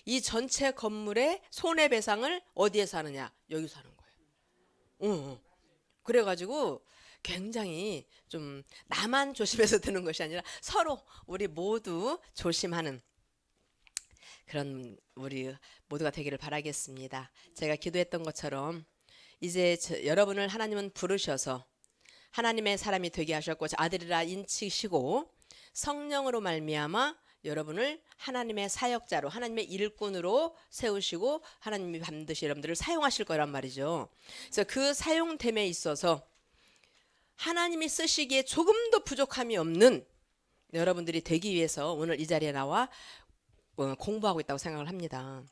이 전체 건물의 손해배상을 어디에서 하느냐? 여기서 하는 거예요. 그래가지고 굉장히 좀 나만 조심해서 되는 것이 아니라 서로 우리 모두 조심하는 그런 우리 모두가 되기를 바라겠습니다. 제가 기도했던 것처럼 이제 여러분을 하나님은 부르셔서 하나님의 사람이 되게 하셨고 아들이라 인치시고 성령으로 말미암아 여러분을 하나님의 사역자로 하나님의 일꾼으로 세우시고 하나님이 반드시 여러분들을 사용하실 거란 말이죠. 그래서 그 사용됨에 있어서 하나님이 쓰시기에 조금도 부족함이 없는 여러분들이 되기 위해서 오늘 이 자리에 나와 공부하고 있다고 생각을 합니다.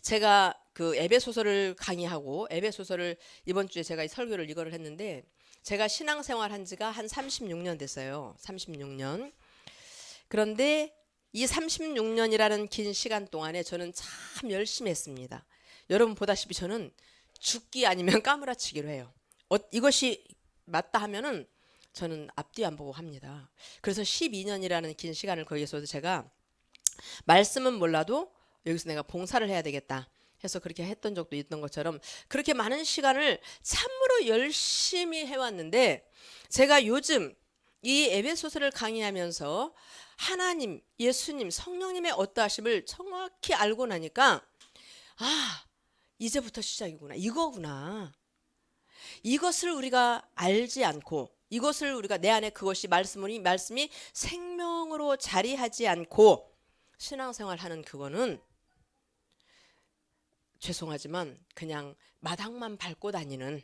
제가 그 에베소서를 강의하고 에베소서를 이번 주에 제가 이 설교를 이거를 했는데 제가 신앙생활 한 지가 한 36년 됐어요. 36년. 그런데 이 36년이라는 긴 시간 동안에 저는 참 열심히 했습니다. 여러분 보다시피 저는 죽기 아니면 까무라치기로 해요. 이것이 맞다 하면은 저는 앞뒤 안 보고 합니다. 그래서 12년이라는 긴 시간을 거기에서 제가 말씀은 몰라도 여기서 내가 봉사를 해야 되겠다 해서 그렇게 했던 적도 있던 것처럼 그렇게 많은 시간을 참으로 열심히 해왔는데 제가 요즘 이 에베소서를 강의하면서 하나님, 예수님, 성령님의 어떠하심을 정확히 알고 나니까 이제부터 시작이구나. 이거구나. 이것을 우리가 알지 않고 이것을 우리가 내 안에 그것이 말씀이 생명으로 자리하지 않고 신앙생활하는 그거는 죄송하지만 그냥 마당만 밟고 다니는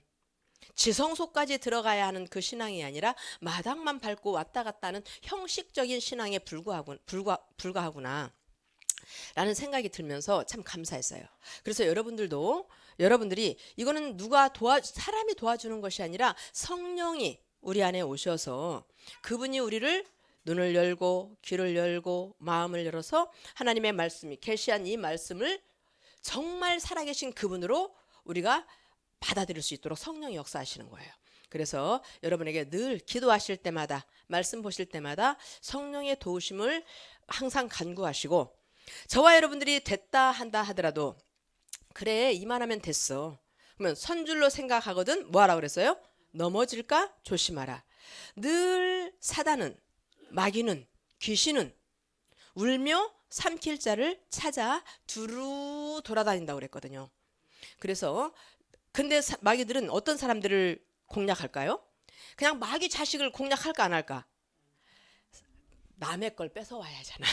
지성소까지 들어가야 하는 그 신앙이 아니라 마당만 밟고 왔다 갔다 하는 형식적인 신앙에 불과하구나 라는 생각이 들면서 참 감사했어요. 그래서 여러분들이 이거는 사람이 도와주는 것이 아니라 성령이 우리 안에 오셔서 그분이 우리를 눈을 열고 귀를 열고 마음을 열어서 하나님의 말씀이 계시한 이 말씀을 정말 살아계신 그분으로 우리가 받아들일 수 있도록 성령이 역사하시는 거예요. 그래서 여러분에게 늘 기도하실 때마다 말씀 보실 때마다 성령의 도우심을 항상 간구하시고 저와 여러분들이 됐다 한다 하더라도 그래 이만하면 됐어. 그러면 선줄로 생각하거든 뭐하라 그랬어요? 넘어질까 조심하라. 늘 사단은 마귀는 귀신은 울며 삼킬 자를 찾아 두루 돌아다닌다고 그랬거든요. 그래서 근데 마귀들은 어떤 사람들을 공략할까요? 그냥 마귀 자식을 공략할까 안 할까? 남의 걸 뺏어와야 하잖아.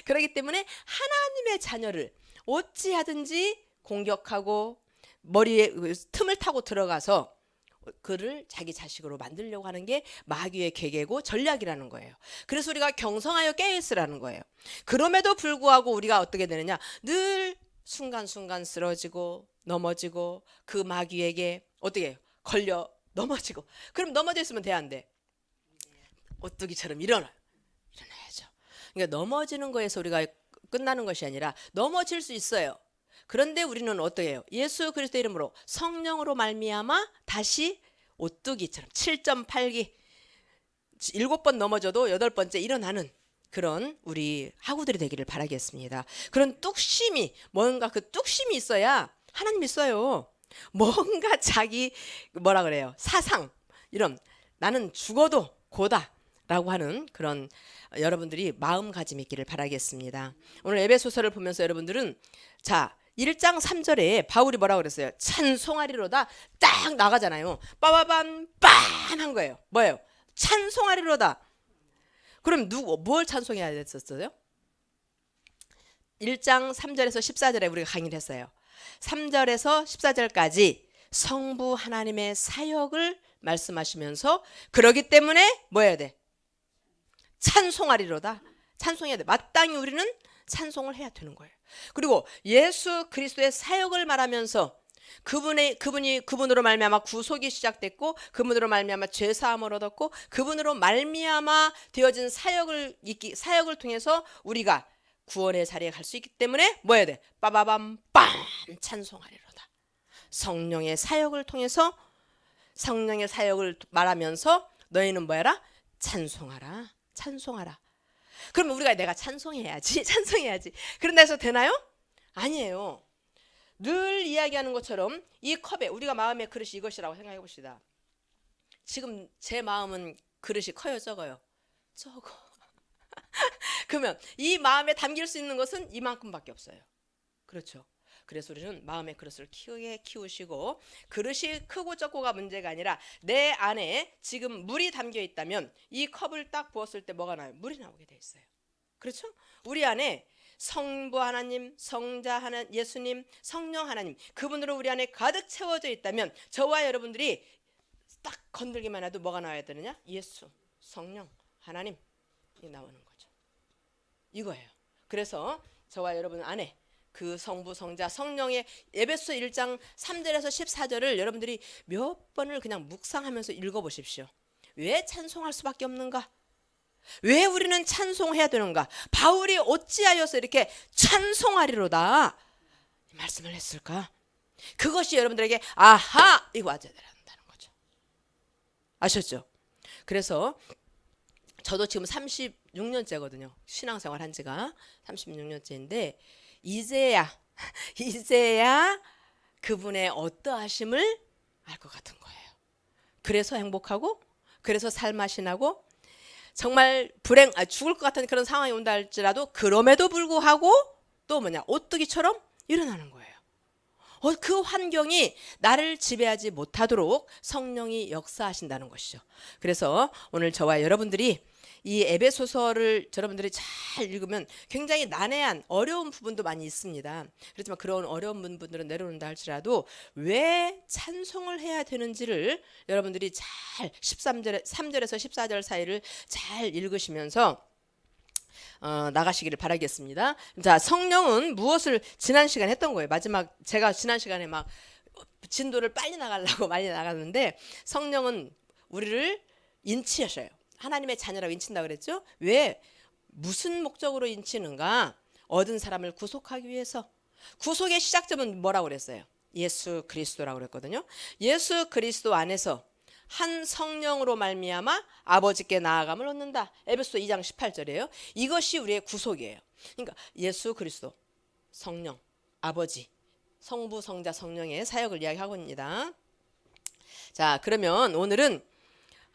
그렇기 때문에 하나님의 자녀를 어찌하든지 공격하고 머리에 틈을 타고 들어가서 그를 자기 자식으로 만들려고 하는 게 마귀의 계계고 전략이라는 거예요. 그래서 우리가 경성하여 깨어있으라는 거예요. 그럼에도 불구하고 우리가 어떻게 되느냐? 늘 순간순간 쓰러지고 넘어지고 그 마귀에게 어떻게 해요? 걸려 넘어지고. 그럼 넘어져 있으면 돼 안 돼? 오뚜기처럼 일어나야죠. 그러니까 넘어지는 거에서 우리가 끝나는 것이 아니라 넘어질 수 있어요. 그런데 우리는 어떻게 해요? 예수 그리스도 이름으로 성령으로 말미암아 다시 오뚜기처럼 7.8기 7번 넘어져도 8번째 일어나는 그런 우리 하구들이 되기를 바라겠습니다. 그런 뚝심이 뭔가 그 뚝심이 있어야 하나님 있어요. 뭔가 자기 뭐라 그래요? 사상 이런 나는 죽어도 고다라고 하는 그런 여러분들이 마음가짐 있기를 바라겠습니다. 오늘 에베소서를 보면서 여러분들은 자 1장 3절에 바울이 뭐라고 그랬어요? 찬송하리로다 딱 나가잖아요. 빠바밤 빰 한 거예요. 뭐예요? 찬송하리로다. 그럼 뭘 찬송해야 됐었어요? 1장 3절에서 14절에 우리가 강의를 했어요. 3절에서 14절까지 성부 하나님의 사역을 말씀하시면서 그러기 때문에 뭐 해야 돼? 찬송하리로다. 찬송해야 돼. 마땅히 우리는 찬송을 해야 되는 거예요. 그리고 예수 그리스도의 사역을 말하면서 그분으로 말미암아 구속이 시작됐고 그분으로 말미암아 죄 사함을 얻었고 그분으로 말미암아 되어진 사역을 통해서 우리가 구원의 자리에 갈 수 있기 때문에 뭐 해야 돼? 빠바밤 빰 찬송하리로다. 성령의 사역을 통해서 성령의 사역을 말하면서 너희는 뭐 해라? 찬송하라. 찬송하라. 그러면 우리가 내가 찬송해야지, 찬송해야지. 그런다 해서 되나요? 아니에요. 늘 이야기하는 것처럼 이 컵에 우리가 마음의 그릇이 이것이라고 생각해 봅시다. 지금 제 마음은 그릇이 커요, 적어요? 적어. 그러면 이 마음에 담길 수 있는 것은 이만큼밖에 없어요. 그렇죠. 그래서 우리는 마음의 그릇을 크게 키우시고, 그릇이 크고 적고가 문제가 아니라 내 안에 지금 물이 담겨 있다면 이 컵을 딱 부었을 때 뭐가 나요? 물이 나오게 돼 있어요. 그렇죠? 우리 안에 성부 하나님, 성자 하나님, 예수님, 성령 하나님, 그분으로 우리 안에 가득 채워져 있다면 저와 여러분들이 딱 건들기만 해도 뭐가 나와야 되느냐? 예수, 성령, 하나님이 나오는 거죠. 이거예요. 그래서 저와 여러분 안에 그 성부, 성자, 성령의 에베소 1장 3절에서 14절을 여러분들이 몇 번을 그냥 묵상하면서 읽어보십시오. 왜 찬송할 수밖에 없는가? 왜 우리는 찬송해야 되는가? 바울이 어찌하여서 이렇게 찬송하리로다 말씀을 했을까? 그것이 여러분들에게 아하! 이거 와줘야 된다는 거죠. 아셨죠? 그래서 저도 지금 36년째거든요. 신앙생활 한 지가 36년째인데 이제야 그분의 어떠하심을 알 것 같은 거예요. 그래서 행복하고, 그래서 살맛이 나고, 정말 죽을 것 같은 그런 상황이 온다 할지라도 그럼에도 불구하고 또 뭐냐, 오뚜기처럼 일어나는 거예요. 그 환경이 나를 지배하지 못하도록 성령이 역사하신다는 것이죠. 그래서 오늘 저와 여러분들이 이 에베소서를 여러분들이 잘 읽으면 굉장히 난해한 어려운 부분도 많이 있습니다. 그렇지만 그런 어려운 부분들은 내려놓는다 할지라도 왜 찬송을 해야 되는지를 여러분들이 잘 3절에서 14절 사이를 잘 읽으시면서 나가시기를 바라겠습니다. 자, 성령은 무엇을 지난 시간에 했던 거예요. 마지막 제가 지난 시간에 막 진도를 빨리 나가려고 많이 나갔는데, 성령은 우리를 인치하셔요. 하나님의 자녀라고 인친다 그랬죠? 왜? 무슨 목적으로 인치는가? 얻은 사람을 구속하기 위해서. 구속의 시작점은 뭐라고 그랬어요? 예수 그리스도라고 그랬거든요. 예수 그리스도 안에서 한 성령으로 말미암아 아버지께 나아감을 얻는다. 에베소 2장 18절이에요. 이것이 우리의 구속이에요. 그러니까 예수 그리스도, 성령, 아버지, 성부, 성자, 성령의 사역을 이야기하고 있습니다. 자, 그러면 오늘은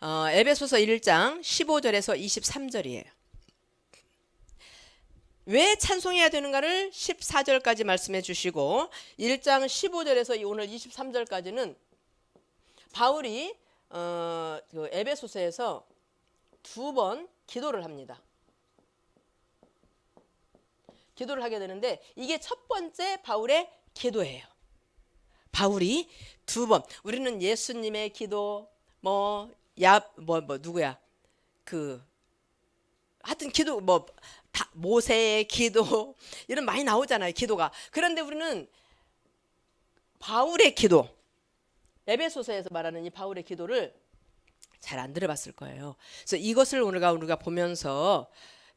에베소서 1장 15절에서 23절이에요. 왜 찬송해야 되는가를 14절까지 말씀해 주시고, 1장 15절에서 오늘 23절까지는 바울이 그 에베소서에서 2번 기도를 합니다. 기도를 하게 되는데 이게 첫 번째 바울의 기도예요. 바울이 2번, 우리는 예수님의 기도, 누구야? 하여튼 기도, 모세의 기도, 이런 많이 나오잖아요, 기도가. 그런데 우리는 바울의 기도, 에베소서에서 말하는 이 바울의 기도를 잘 안 들어봤을 거예요. 그래서 이것을 우리가 보면서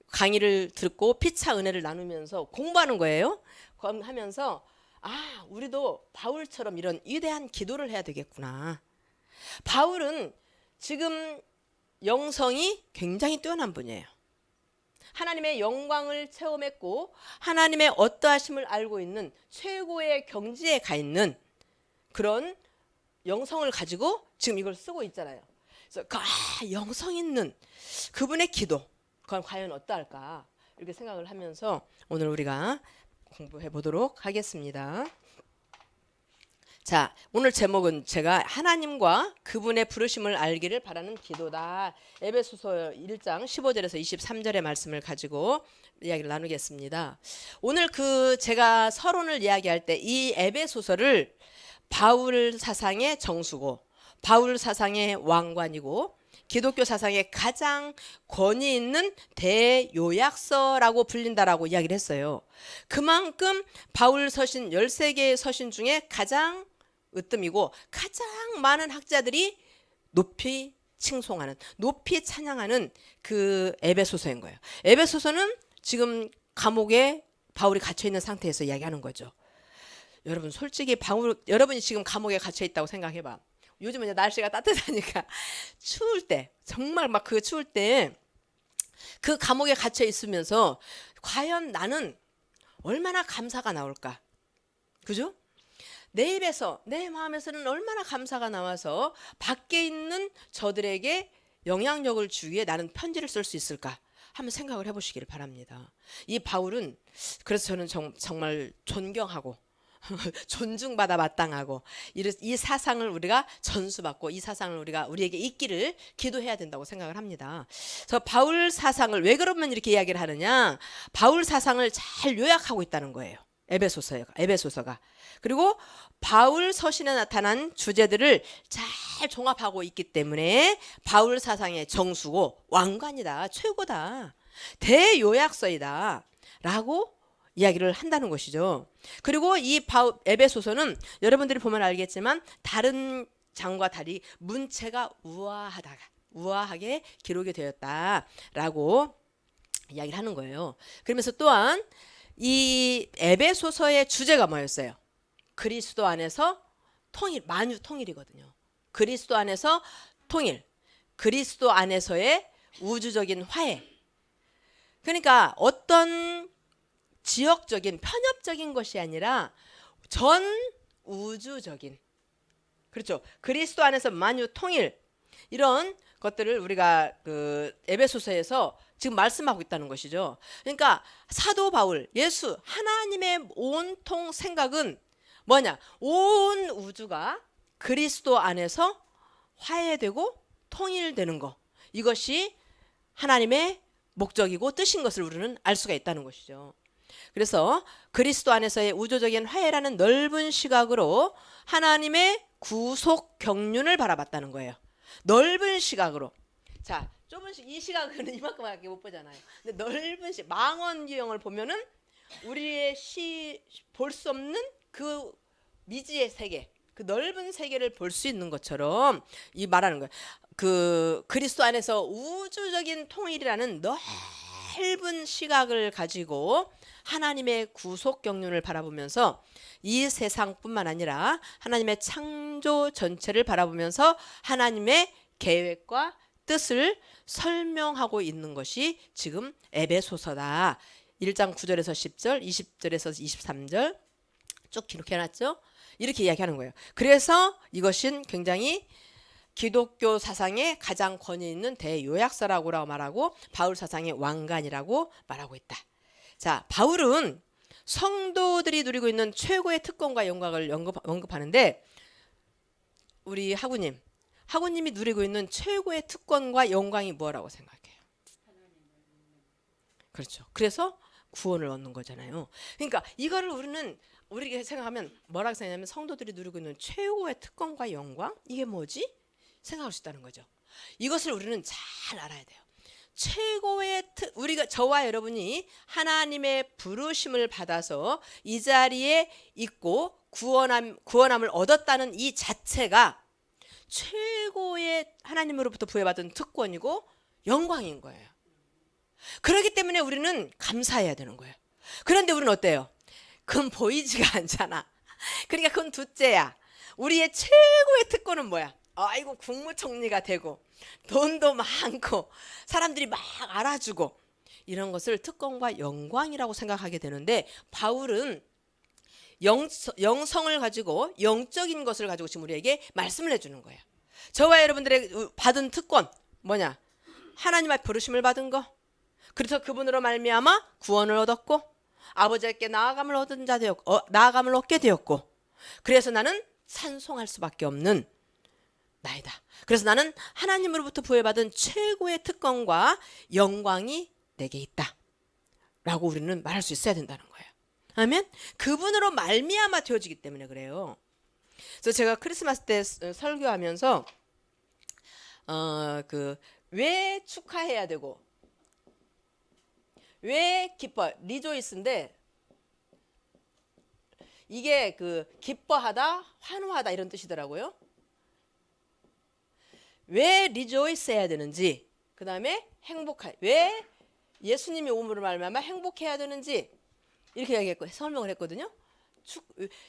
강의를 듣고 피차 은혜를 나누면서 공부하는 거예요. 하면서 우리도 바울처럼 이런 위대한 기도를 해야 되겠구나. 바울은 지금 영성이 굉장히 뛰어난 분이에요. 하나님의 영광을 체험했고 하나님의 어떠하심을 알고 있는 최고의 경지에 가 있는 그런 영성을 가지고 지금 이걸 쓰고 있잖아요. 그래서 영성 있는 그분의 기도, 그건 과연 어떠할까 이렇게 생각을 하면서 오늘 우리가 공부해 보도록 하겠습니다. 자, 오늘 제목은 제가 하나님과 그분의 부르심을 알기를 바라는 기도다. 에베소서 1장 15절에서 23절의 말씀을 가지고 이야기를 나누겠습니다. 오늘 제가 서론을 이야기할 때 이 에베소서를 바울 사상의 정수고, 바울 사상의 왕관이고, 기독교 사상의 가장 권위 있는 대요약서라고 불린다라고 이야기를 했어요. 그만큼 바울 서신 13개의 서신 중에 가장 으뜸이고 가장 많은 학자들이 높이 칭송하는, 높이 찬양하는 그 에베소서인 거예요. 에베소서는 지금 감옥에 바울이 갇혀 있는 상태에서 이야기하는 거죠. 여러분 솔직히 여러분이 지금 감옥에 갇혀 있다고 생각해봐. 요즘은 날씨가 따뜻하니까 추울 때, 정말 막 추울 때 그 감옥에 갇혀 있으면서 과연 나는 얼마나 감사가 나올까? 그죠? 내 입에서, 내 마음에서는 얼마나 감사가 나와서 밖에 있는 저들에게 영향력을 주기 위해 나는 편지를 쓸 수 있을까? 한번 생각을 해보시기를 바랍니다. 이 바울은 그래서 저는 정말 존경하고 존중받아 마땅하고 이 사상을 우리가 전수받고 이 사상을 우리에게 있기를 기도해야 된다고 생각을 합니다. 저 바울 사상을 왜 그러면 이렇게 이야기를 하느냐? 바울 사상을 잘 요약하고 있다는 거예요. 에베소서가. 그리고 바울 서신에 나타난 주제들을 잘 종합하고 있기 때문에 바울 사상의 정수고 왕관이다, 최고다, 대요약서이다 라고 이야기를 한다는 것이죠. 그리고 이 에베소서는 여러분들이 보면 알겠지만 다른 장과 달리 문체가 우아하게 기록이 되었다라고 이야기를 하는 거예요. 그러면서 또한 이 에베소서의 주제가 뭐였어요? 그리스도 안에서 통일, 만유 통일이거든요. 그리스도 안에서 통일, 그리스도 안에서의 우주적인 화해. 그러니까 어떤 지역적인 편협적인 것이 아니라 전 우주적인, 그렇죠, 그리스도 안에서 만유 통일, 이런 것들을 우리가 그 에베소서에서 지금 말씀하고 있다는 것이죠. 그러니까 사도 바울, 예수, 하나님의 온통 생각은 뭐냐? 온 우주가 그리스도 안에서 화해되고 통일되는 것, 이것이 하나님의 목적이고 뜻인 것을 우리는 알 수가 있다는 것이죠. 그래서 그리스도 안에서의 우주적인 화해라는 넓은 시각으로 하나님의 구속 경륜을 바라봤다는 거예요. 넓은 시각으로. 자, 좁은 이 시각은 이만큼밖에 못 보잖아요. 근데 넓은 망원경을 보면은 우리의 볼 수 없는 그 미지의 세계, 그 넓은 세계를 볼 수 있는 것처럼 이 말하는 거예요. 그 그리스도 안에서 우주적인 통일이라는 넓은 시각을 가지고 하나님의 구속 경륜을 바라보면서 이 세상뿐만 아니라 하나님의 창조 전체를 바라보면서 하나님의 계획과 뜻을 설명하고 있는 것이 지금 에베소서다. 1장 9절에서 10절, 20절에서 23절 쭉 기록해놨죠. 이렇게 이야기하는 거예요. 그래서 이것은 굉장히 기독교 사상의 가장 권위 있는 대요약서라고 말하고 바울 사상의 왕관이라고 말하고 있다. 자, 바울은 성도들이 누리고 있는 최고의 특권과 영광을 언급하는데, 우리 하구님이 누리고 있는 최고의 특권과 영광이 뭐라고 생각해요? 그렇죠. 그래서 구원을 얻는 거잖아요. 그러니까 이거를 우리가 생각하면 뭐라고 생각하냐면 성도들이 누리고 있는 최고의 특권과 영광, 이게 뭐지? 생각할 수 있다는 거죠. 이것을 우리는 잘 알아야 돼요. 최고의 우리가, 저와 여러분이 하나님의 부르심을 받아서 이 자리에 있고 구원함을 얻었다는 이 자체가 최고의 하나님으로부터 부여받은 특권이고 영광인 거예요. 그렇기 때문에 우리는 감사해야 되는 거예요. 그런데 우리는 어때요? 그건 보이지가 않잖아. 그러니까 그건 둘째야. 우리의 최고의 특권은 뭐야? 아이고, 국무총리가 되고 돈도 많고 사람들이 막 알아주고, 이런 것을 특권과 영광이라고 생각하게 되는데, 바울은 영성을 가지고 영적인 것을 가지고 지금 우리에게 말씀을 해주는 거예요. 저와 여러분들의 받은 특권 뭐냐? 하나님의 부르심을 받은 거. 그래서 그분으로 말미암아 구원을 얻었고 아버지께 나아감을 얻게 되었고, 그래서 나는 찬송할 수밖에 없는 나이다. 그래서 나는 하나님으로부터 부여받은 최고의 특권과 영광이 내게 있다 라고 우리는 말할 수 있어야 된다는 거예요. 아멘. 그분으로 말미암아 되어지기 때문에 그래요. 그래서 제가 크리스마스 때 설교하면서 왜 축하해야 되고 왜 기뻐, 리조이스인데 이게 기뻐하다, 환호하다 이런 뜻이더라고요. 왜 리조이스 해야 되는지, 그 다음에 왜 예수님이 오므로 말미암아 행복해야 되는지, 이렇게 설명을 했거든요.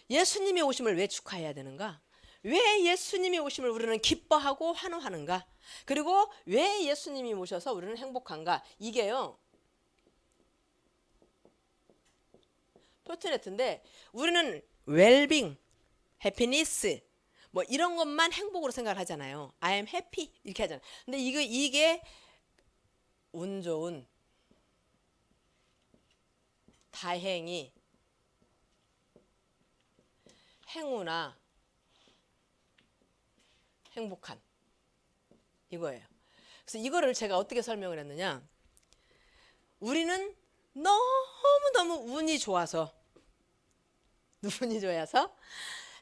예수님이 오심을 왜 축하해야 되는가? 왜 예수님이 오심을 우리는 기뻐하고 환호하는가? 그리고 왜 예수님이 오셔서 우리는 행복한가? 이게요, 포트네트인데 우리는 웰빙, 해피니스 뭐 이런 것만 행복으로 생각을 하잖아요. I am happy 이렇게 하잖아요. 근데 이게 운 좋은, 다행히, 행운아, 행복한 이거예요. 그래서 이거를 제가 어떻게 설명을 했느냐, 우리는 너무너무 운이 좋아서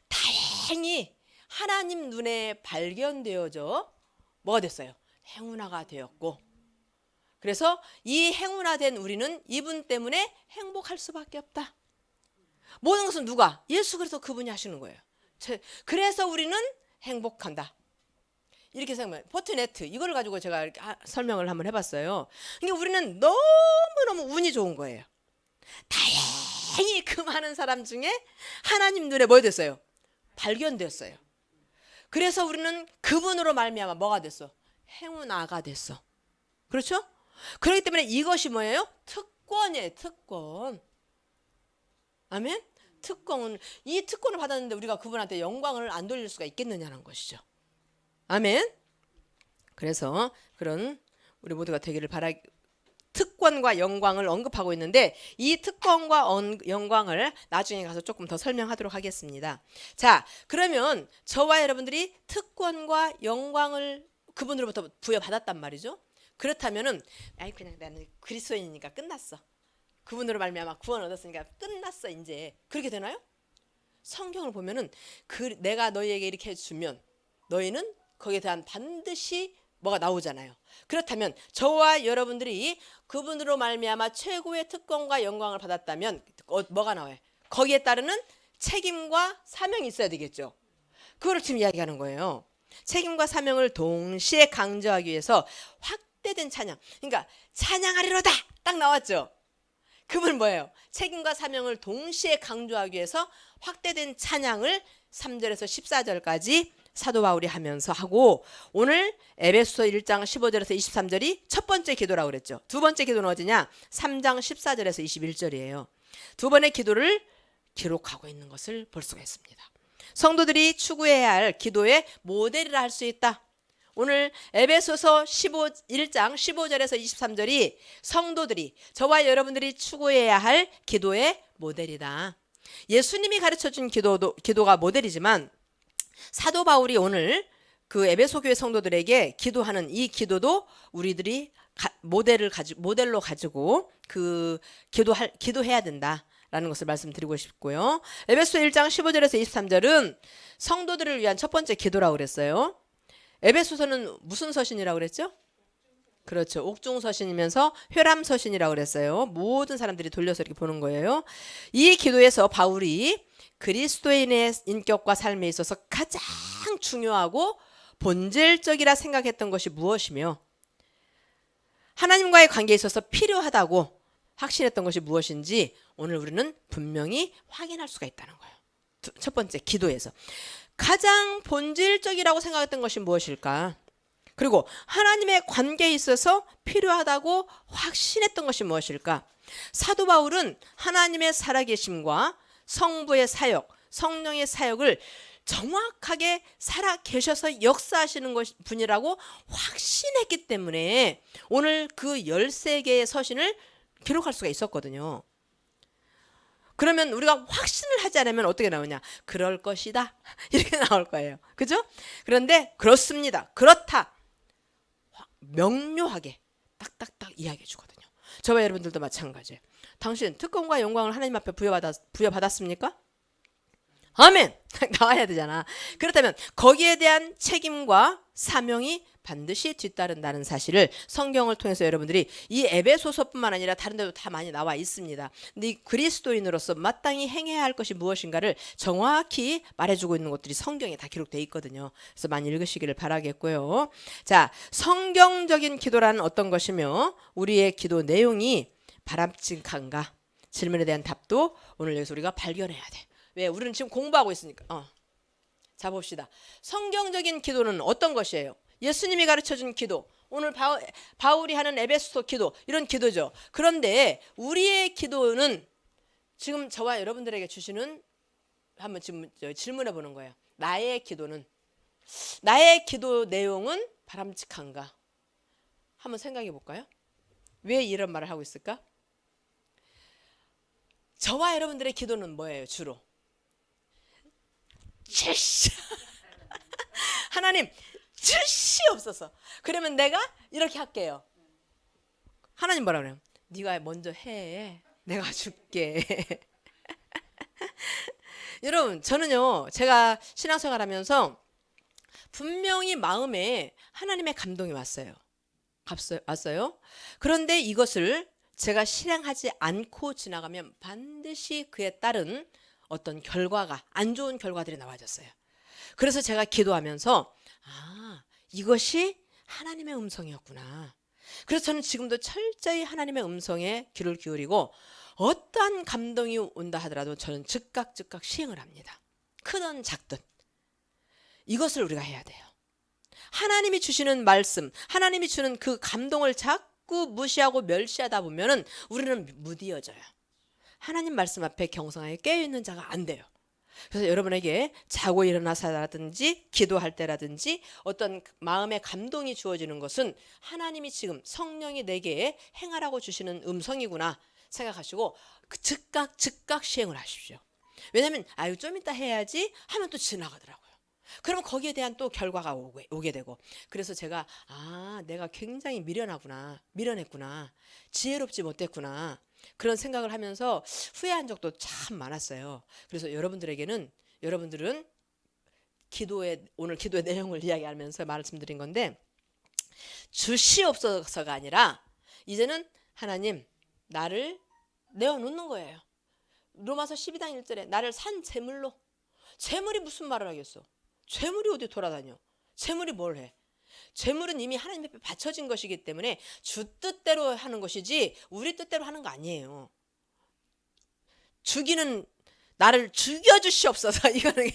다행히 하나님 눈에 발견되어져 뭐가 됐어요? 행운아가 되었고, 그래서 이 행운아된 우리는 이분 때문에 행복할 수밖에 없다. 모든 것은 누가? 예수 그리스도 그분이 하시는 거예요. 그래서 우리는 행복한다. 이렇게 생각해요. 포트네트 이걸 가지고 제가 이렇게 설명을 한번 해봤어요. 그러니까 우리는 너무너무 운이 좋은 거예요. 다행히 그 많은 사람 중에 하나님 눈에 뭐 됐어요? 발견됐어요. 그래서 우리는 그분으로 말미암아 뭐가 됐어? 행운아가 됐어. 그렇죠? 그렇기 때문에 이것이 뭐예요? 특권이에요. 특권. 아멘? 특권은, 이 특권을 받았는데 우리가 그분한테 영광을 안 돌릴 수가 있겠느냐는 것이죠. 아멘. 그래서 그런 우리 모두가 되기를 특권과 영광을 언급하고 있는데, 이 특권과 영광을 나중에 가서 조금 더 설명하도록 하겠습니다. 자, 그러면 저와 여러분들이 특권과 영광을 그분으로부터 부여받았단 말이죠. 그렇다면은 그냥 나는 그리스도인이니까 끝났어. 그분으로 말미암아 구원 얻었으니까 끝났어 이제. 그렇게 되나요? 성경을 보면은 내가 너희에게 이렇게 해주면 너희는 거기에 대한 반드시 뭐가 나오잖아요. 그렇다면 저와 여러분들이 그분으로 말미암아 최고의 특권과 영광을 받았다면 뭐가 나와요? 거기에 따르는 책임과 사명이 있어야 되겠죠. 그거를 지금 이야기하는 거예요. 책임과 사명을 동시에 강조하기 위해서 확대된 찬양. 그러니까 찬양하리로다 딱 나왔죠. 그분 뭐예요? 책임과 사명을 동시에 강조하기 위해서 확대된 찬양을 3절에서 14절까지 사도 바울이 하면서 하고, 오늘 에베소서 1장 15절에서 23절이 첫 번째 기도라고 그랬죠. 두 번째 기도는 어디냐? 3장 14절에서 21절이에요. 두 번의 기도를 기록하고 있는 것을 볼 수가 있습니다. 성도들이 추구해야 할 기도의 모델이라 할 수 있다. 오늘 에베소서 1장 15절에서 23절이 성도들이, 저와 여러분들이 추구해야 할 기도의 모델이다. 예수님이 가르쳐준 기도가 모델이지만 사도 바울이 오늘 그 에베소 교회 성도들에게 기도하는 이 기도도 우리들이 모델로 가지고 그 기도해야 된다라는 것을 말씀드리고 싶고요. 에베소 1장 15절에서 23절은 성도들을 위한 첫 번째 기도라고 그랬어요. 에베소서는 무슨 서신이라고 그랬죠? 그렇죠. 옥중서신이면서 회람서신이라고 그랬어요. 모든 사람들이 돌려서 이렇게 보는 거예요. 이 기도에서 바울이 그리스도인의 인격과 삶에 있어서 가장 중요하고 본질적이라 생각했던 것이 무엇이며, 하나님과의 관계에 있어서 필요하다고 확신했던 것이 무엇인지 오늘 우리는 분명히 확인할 수가 있다는 거예요. 첫 번째 기도에서 가장 본질적이라고 생각했던 것이 무엇일까? 그리고 하나님의 관계에 있어서 필요하다고 확신했던 것이 무엇일까? 사도 바울은 하나님의 살아계심과 성부의 사역, 성령의 사역을 정확하게 살아계셔서 역사하시는 분이라고 확신했기 때문에 오늘 그 13개의 서신을 기록할 수가 있었거든요. 그러면 우리가 확신을 하지 않으면 어떻게 나오냐? 그럴 것이다 이렇게 나올 거예요. 그죠? 그런데 그렇습니다, 그렇다, 명료하게 딱딱딱 이야기해 주거든요. 저와 여러분들도 마찬가지예요. 당신 특권과 영광을 하나님 앞에 부여받았습니까? 아멘. 나와야 되잖아. 그렇다면 거기에 대한 책임과 사명이 반드시 뒤따른다는 사실을 성경을 통해서 여러분들이 이 에베소서뿐만 아니라 다른 데도 다 많이 나와 있습니다. 근데 이 그리스도인으로서 마땅히 행해야 할 것이 무엇인가를 정확히 말해주고 있는 것들이 성경에 다 기록되어 있거든요. 그래서 많이 읽으시기를 바라겠고요. 자, 성경적인 기도라는 어떤 것이며 우리의 기도 내용이 바람직한가? 질문에 대한 답도 오늘 여기서 우리가 발견해야 돼. 왜? 우리는 지금 공부하고 있으니까. 자, 봅시다. 성경적인 기도는 어떤 것이에요? 예수님이 가르쳐준 기도, 오늘 바울이 하는 에베소서 기도, 이런 기도죠. 그런데 우리의 기도는 지금 저와 여러분들에게 주시는, 한번 지금 질문해 보는 거예요. 나의 기도 내용은 바람직한가? 한번 생각해 볼까요? 왜 이런 말을 하고 있을까? 저와 여러분들의 기도는 뭐예요? 주로 하나님 주시옵소서. 그러면 내가 이렇게 할게요. 하나님 뭐라 그래요? 네가 먼저 해. 내가 줄게. 여러분, 저는요, 제가 신앙생활하면서 분명히 마음에 하나님의 감동이 왔어요. 그런데 이것을 제가 실행하지 않고 지나가면 반드시 그에 따른 어떤 결과가, 안 좋은 결과들이 나와졌어요. 그래서 제가 기도하면서 이것이 하나님의 음성이었구나. 그래서 저는 지금도 철저히 하나님의 음성에 귀를 기울이고 어떠한 감동이 온다 하더라도 저는 즉각 시행을 합니다. 크든 작든 이것을 우리가 해야 돼요. 하나님이 주시는 말씀, 하나님이 주는 그 감동을 자꾸 무시하고 멸시하다 보면은 우리는 무디어져요. 하나님 말씀 앞에 경성하게 깨어있는 자가 안 돼요. 그래서 여러분에게 자고 일어나서라든지 기도할 때라든지 어떤 마음의 감동이 주어지는 것은 하나님이 지금 성령이 내게 행하라고 주시는 음성이구나 생각하시고 즉각 시행을 하십시오. 왜냐하면 좀 이따 해야지 하면 또 지나가더라고요. 그러면 거기에 대한 또 결과가 오게 되고, 그래서 제가 내가 굉장히 미련했구나, 지혜롭지 못했구나, 그런 생각을 하면서 후회한 적도 참 많았어요. 그래서 여러분들은 오늘 기도의 내용을 이야기하면서 말씀드린 건데, 주시옵소서가 아니라 이제는 하나님 나를 내어놓는 거예요. 로마서 12장 1절에 나를 산 제물로. 제물이 무슨 말을 하겠어? 재물이 어디 돌아다녀? 재물이 뭘 해? 재물은 이미 하나님 앞에 바쳐진 것이기 때문에 주 뜻대로 하는 것이지 우리 뜻대로 하는 거 아니에요. 나를 죽여주시옵소서. 이거는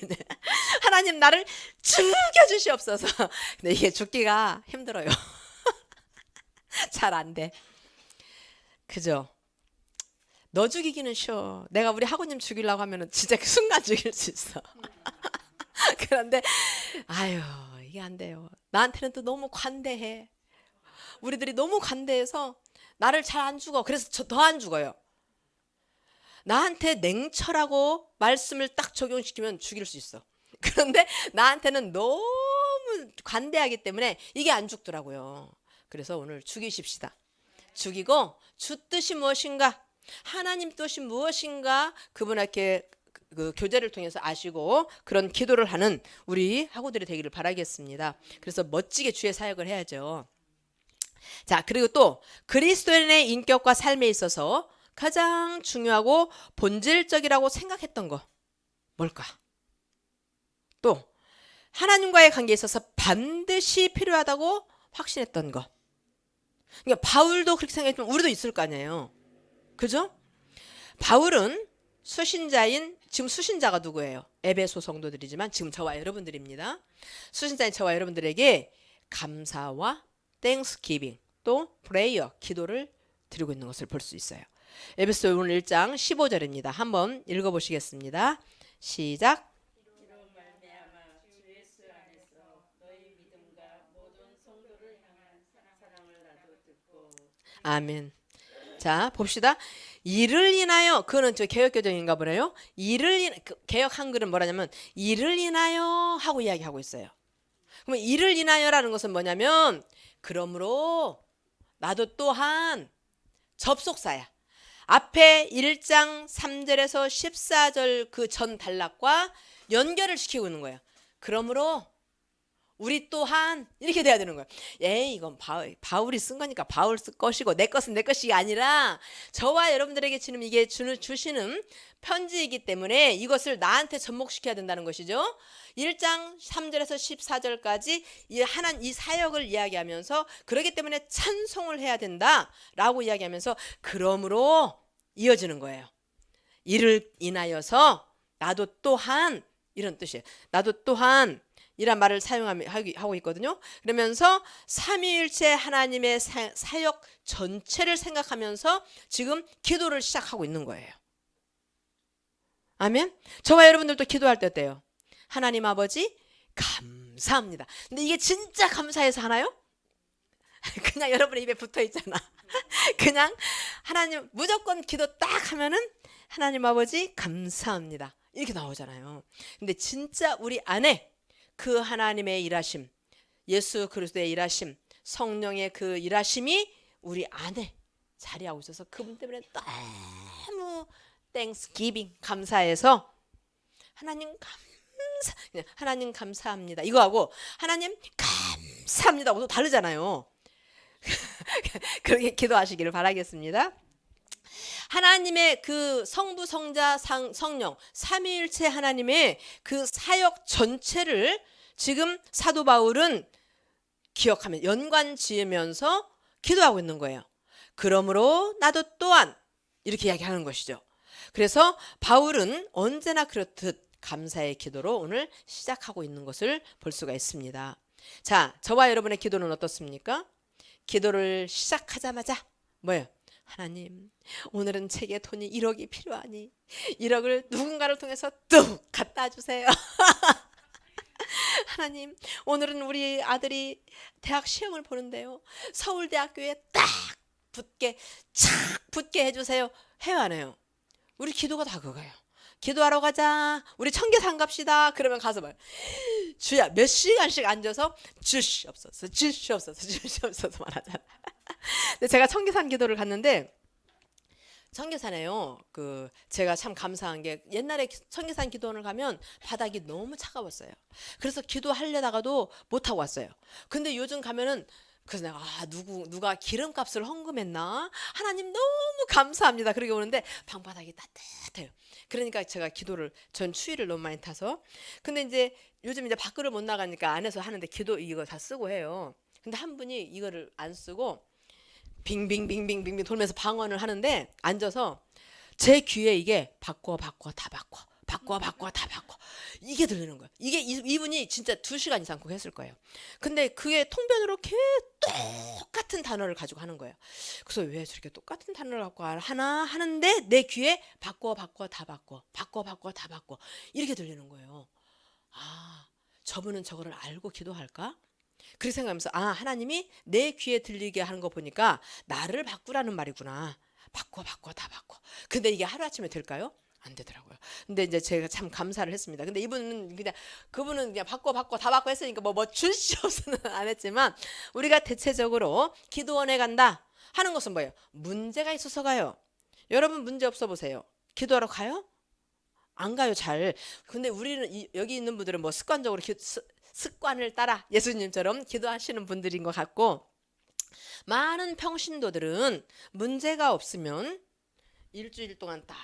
하나님 나를 죽여주시옵소서. 근데 이게 죽기가 힘들어요. 잘 안 돼. 그죠? 너 죽이기는 쉬워. 내가 우리 학우님 죽이려고 하면은 진짜 그 순간 죽일 수 있어. 그런데 이게 안 돼요. 나한테는 또 너무 관대해. 우리들이 너무 관대해서 나를 잘 안 죽어. 그래서 더 안 죽어요. 나한테 냉철하고 말씀을 딱 적용시키면 죽일 수 있어. 그런데 나한테는 너무 관대하기 때문에 이게 안 죽더라고요. 그래서 오늘 죽이십시다. 죽이고 주 뜻이 무엇인가, 하나님 뜻이 무엇인가 그분에게 그 교제를 통해서 아시고 그런 기도를 하는 우리 학우들이 되기를 바라겠습니다. 그래서 멋지게 주의 사역을 해야죠. 자, 그리고 또 그리스도인의 인격과 삶에 있어서 가장 중요하고 본질적이라고 생각했던 거 뭘까? 또 하나님과의 관계에 있어서 반드시 필요하다고 확신했던 거. 그러니까 바울도 그렇게 생각했지만 우리도 있을 거 아니에요. 그죠? 바울은 지금 수신자가 누구예요? 에베소 성도들이지만 지금 저와 여러분들입니다. 수신자인 저와 여러분들에게 감사와 땡스기빙 또 프레이어, 기도를 드리고 있는 것을 볼 수 있어요. 에베소 오늘 1장 15절입니다. 한번 읽어보시겠습니다. 시작. 아멘. 자, 봅시다. 이를 인하여, 그거는 저 개역개정인가 보네요. 개역 한글은 뭐라냐면 이를 인하여 하고 이야기하고 있어요. 그러면 이를 인하여라는 것은 뭐냐면 그러므로 나도 또한 접속사야. 앞에 1장 3절에서 14절 그 전 단락과 연결을 시키고 있는 거예요. 그러므로 우리 또한 이렇게 돼야 되는 거예요. 이건 바울이 쓴 거니까 바울 쓸 것이고 내 것은 내 것이 아니라 저와 여러분들에게 지금 이게 주시는 편지이기 때문에 이것을 나한테 접목시켜야 된다는 것이죠. 1장 3절에서 14절까지 이 사역을 이야기하면서 그렇기 때문에 찬송을 해야 된다라고 이야기하면서 그러므로 이어지는 거예요. 이를 인하여서 나도 또한 이런 뜻이에요. 나도 또한 이란 말을 사용하고 있거든요. 그러면서 삼위일체 하나님의 사역 전체를 생각하면서 지금 기도를 시작하고 있는 거예요. 아멘. 저와 여러분들도 기도할 때 어때요? 하나님 아버지 감사합니다. 근데 이게 진짜 감사해서 하나요? 그냥 여러분의 입에 붙어 있잖아. 그냥 하나님 무조건 기도 딱 하면은 하나님 아버지 감사합니다 이렇게 나오잖아요. 근데 진짜 우리 안에 그 하나님의 일하심, 예수 그리스도의 일하심, 성령의 그 일하심이 우리 안에 자리하고 있어서 그분 때문에 너무 땡스기빙 감사해서 하나님 감사합니다 이거하고 하나님 감사합니다 하고 또 다르잖아요. 그렇게 기도하시기를 바라겠습니다. 하나님의 그 성부 성자 성령 삼위일체 하나님의 그 사역 전체를 지금 사도 바울은 기억하면 연관 지으면서 기도하고 있는 거예요. 그러므로 나도 또한 이렇게 이야기하는 것이죠. 그래서 바울은 언제나 그렇듯 감사의 기도로 오늘 시작하고 있는 것을 볼 수가 있습니다. 자, 저와 여러분의 기도는 어떻습니까? 기도를 시작하자마자 뭐예요? 하나님, 오늘은 제게 돈이 1억이 필요하니 1억을 누군가를 통해서 뚝 갖다 주세요. 하나님, 오늘은 우리 아들이 대학 시험을 보는데요. 서울대학교에 딱 붙게 해주세요. 해요, 안 해요? 우리 기도가 다 그거예요. 기도하러 가자. 우리 청계산 갑시다. 그러면 가서 말 주야 몇 시간씩 앉아서 주시옵소서 말하잖아. 근데 제가 청계산 기도를 갔는데 청계산에요. 제가 참 감사한 게 옛날에 청계산 기도원을 가면 바닥이 너무 차가웠어요. 그래서 기도하려다가도 못 하고 왔어요. 근데 요즘 가면은 그래서 내가 누가 기름값을 헌금했나? 하나님 너무 감사합니다. 그러게 오는데 방바닥이 따뜻해요. 그러니까 제가 전 추위를 너무 많이 타서. 근데 이제 요즘 이제 밖으로 못 나가니까 안에서 하는데 기도 이거 다 쓰고 해요. 근데 한 분이 이거를 안 쓰고 빙빙빙빙빙 돌면서 방언을 하는데 앉아서 제 귀에 이게 바꿔 다 바꿔 이게 들리는 거예요. 이게 이분이 진짜 2시간 이상 그거 했을 거예요. 근데 그게 통변으로 똑같은 단어를 가지고 하는 거예요. 그래서 왜 저렇게 똑같은 단어를 갖고 하나 하는데 내 귀에 바꿔 다 바꿔 이렇게 들리는 거예요. 아, 저분은 저거를 알고 기도할까? 그렇게 생각하면서 하나님이 내 귀에 들리게 하는 거 보니까 나를 바꾸라는 말이구나. 바꿔 다 바꿔. 근데 이게 하루아침에 될까요? 안 되더라고요. 근데 이제 제가 참 감사를 했습니다. 근데 그분은 그냥 바꿔 다 바꿔 했으니까 뭐 주시옵소서는 안 했지만 우리가 대체적으로 기도원에 간다 하는 것은 뭐예요? 문제가 있어서 가요. 여러분 문제 없어 보세요. 기도하러 가요? 안 가요, 잘. 근데 우리는 여기 있는 분들은 뭐 습관적으로 습관을 따라 예수님처럼 기도하시는 분들인 것 같고 많은 평신도들은 문제가 없으면 일주일 동안 딱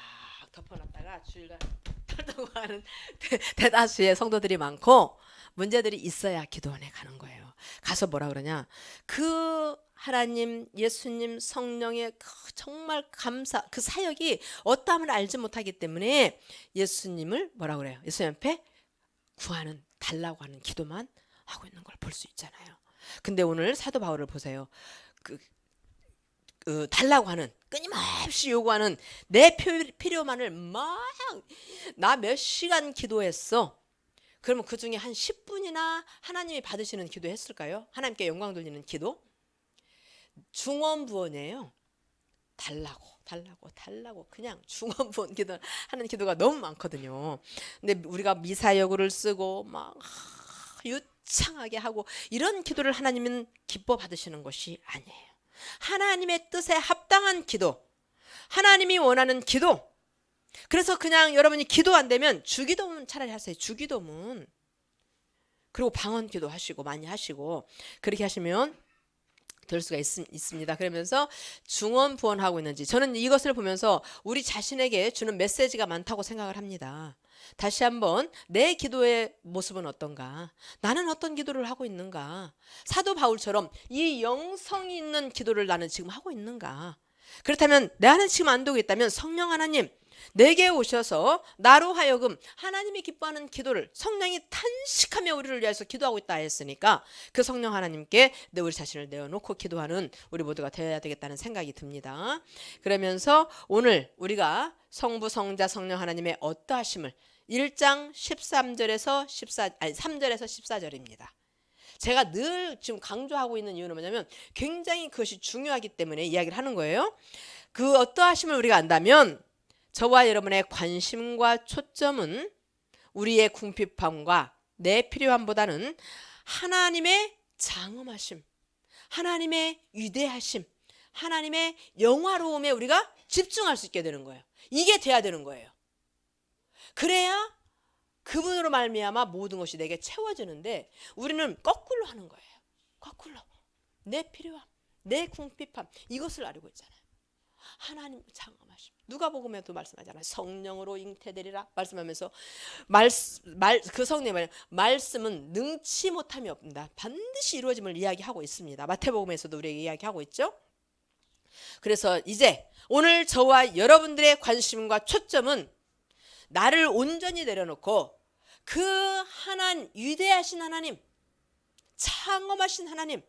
덮어놨다가 주일날 털고 가는 대다수의 성도들이 많고 문제들이 있어야 기도원에 가는 거예요. 가서 뭐라 그러냐? 그 하나님, 예수님, 성령의 정말 그 사역이 어떠함을 알지 못하기 때문에 예수님을 뭐라 그래요? 예수님 앞에 달라고 하는 기도만 하고 있는 걸 볼 수 있잖아요. 근데 오늘 사도 바울을 보세요. 달라고 하는 끊임없이 요구하는 내 필요만을 나 몇 시간 기도했어. 그러면 그 중에 한 10분이나 하나님이 받으시는 기도 했을까요? 하나님께 영광 돌리는 기도? 중원부원이에요. 달라고 그냥 중원부원 하는 기도가 너무 많거든요. 근데 우리가 미사여구를 쓰고 막 유창하게 하고 이런 기도를 하나님은 기뻐 받으시는 것이 아니에요. 하나님의 뜻에 합당한 기도, 하나님이 원하는 기도. 그래서 그냥 여러분이 기도 안 되면 주기도문 차라리 하세요. 주기도문. 그리고 방언기도 하시고 많이 하시고 그렇게 하시면 될 수가 있습니다. 그러면서 중언부언하고 있는지 저는 이것을 보면서 우리 자신에게 주는 메시지가 많다고 생각을 합니다. 다시 한번 내 기도의 모습은 어떤가? 나는 어떤 기도를 하고 있는가? 사도 바울처럼 이 영성이 있는 기도를 나는 지금 하고 있는가? 그렇다면 내 안에 지금 안 되고 있다면 성령 하나님 내게 오셔서 나로 하여금 하나님이 기뻐하는 기도를, 성령이 탄식하며 우리를 위해서 기도하고 있다 했으니까 그 성령 하나님께 우리 자신을 내어놓고 기도하는 우리 모두가 되어야 되겠다는 생각이 듭니다. 그러면서 오늘 우리가 성부 성자 성령 하나님의 어떠하심을 1장 13절에서 3절에서 14절입니다. 제가 늘 지금 강조하고 있는 이유는 뭐냐면 굉장히 그것이 중요하기 때문에 이야기를 하는 거예요. 그 어떠하심을 우리가 안다면 저와 여러분의 관심과 초점은 우리의 궁핍함과 내 필요함보다는 하나님의 장엄하심, 하나님의 위대하심, 하나님의 영화로움에 우리가 집중할 수 있게 되는 거예요. 이게 돼야 되는 거예요. 그래야 그분으로 말미암아 모든 것이 내게 채워지는데 우리는 거꾸로 하는 거예요. 거꾸로. 내 필요함, 내 궁핍함, 이것을 알고 있잖아요. 하나님 장엄하심. 누가복음에도 말씀하잖아요. 성령으로 잉태되리라 말씀하면서 그 성령의 말씀은 능치 못함이 없다. 반드시 이루어짐을 이야기하고 있습니다. 마태복음에서도 우리에게 이야기하고 있죠. 그래서 이제 오늘 저와 여러분들의 관심과 초점은 나를 온전히 내려놓고 그 하나님, 위대하신 하나님, 창엄하신 하나님,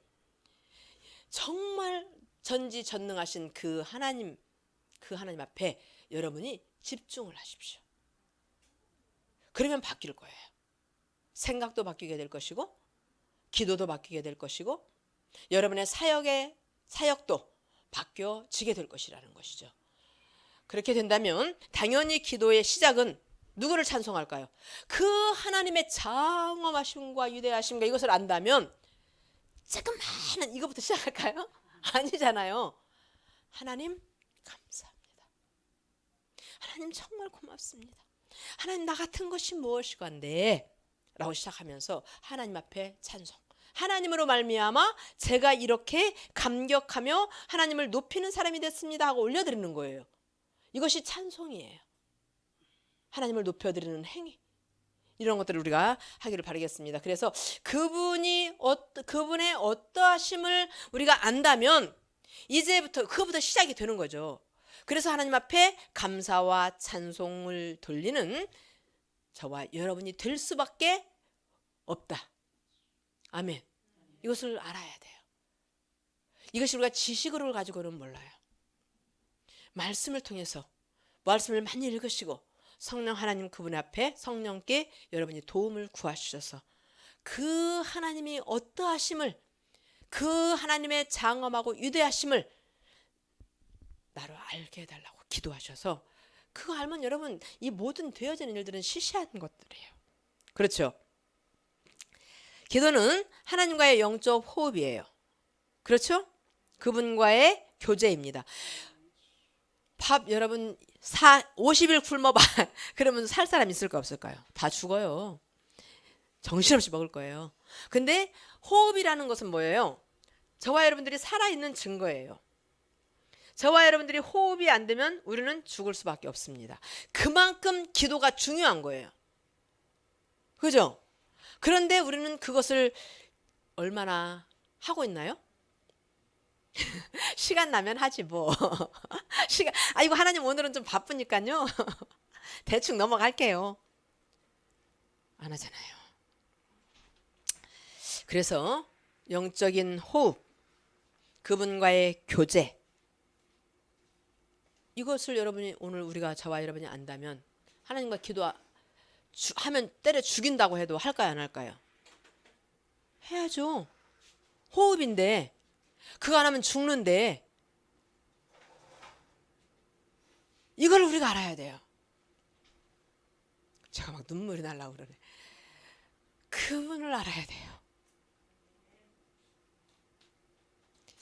정말 전지전능하신 그 하나님 앞에 여러분이 집중을 하십시오. 그러면 바뀔 거예요. 생각도 바뀌게 될 것이고 기도도 바뀌게 될 것이고 여러분의 사역도 바뀌어지게 될 것이라는 것이죠. 그렇게 된다면 당연히 기도의 시작은 누구를 찬송할까요? 그 하나님의 장엄하심과 위대하심과 이것을 안다면 조그마한 이거부터 시작할까요? 아니잖아요. 하나님 감사합니다. 하나님 정말 고맙습니다. 하나님 나 같은 것이 무엇이건데 라고 시작하면서 하나님 앞에 찬송, 하나님으로 말미암아 제가 이렇게 감격하며 하나님을 높이는 사람이 됐습니다 하고 올려드리는 거예요. 이것이 찬송이에요. 하나님을 높여드리는 행위, 이런 것들을 우리가 하기를 바라겠습니다. 그래서 그분의 어떠하심을 우리가 안다면 이제부터 그거부터 시작이 되는 거죠. 그래서 하나님 앞에 감사와 찬송을 돌리는 저와 여러분이 될 수밖에 없다. 아멘. 이것을 알아야 돼요. 이것이 우리가 지식으로 가지고는 몰라요. 말씀을 통해서 말씀을 많이 읽으시고 성령 하나님 그분 앞에 성령께 여러분이 도움을 구하셔서 그 하나님이 어떠하심을, 그 하나님의 장엄하고 위대하심을 나로 알게 해달라고 기도하셔서 그거 알면 여러분 이 모든 되어지는 일들은 시시한 것들이에요. 그렇죠? 기도는 하나님과의 영적 호흡이에요. 그렇죠? 그분과의 교제입니다. 밥 여러분 50일 굶어봐 그러면 살 사람 있을까 없을까요? 다 죽어요. 정신없이 먹을 거예요. 근데 호흡이라는 것은 뭐예요? 저와 여러분들이 살아있는 증거예요. 저와 여러분들이 호흡이 안 되면 우리는 죽을 수밖에 없습니다. 그만큼 기도가 중요한 거예요. 그죠? 그런데 우리는 그것을 얼마나 하고 있나요? 시간 나면 하지 뭐. 이거 하나님 오늘은 좀 바쁘니까요. 대충 넘어갈게요. 안 하잖아요. 그래서 영적인 호흡, 그분과의 교제, 이것을 여러분이 오늘 우리가 저와 여러분이 안다면 하나님과 기도하면 때려 죽인다고 해도 할까요 안 할까요? 해야죠. 호흡인데 그거 안 하면 죽는데 이걸 우리가 알아야 돼요. 제가 막 눈물이 나려고 그러네. 그분을 알아야 돼요.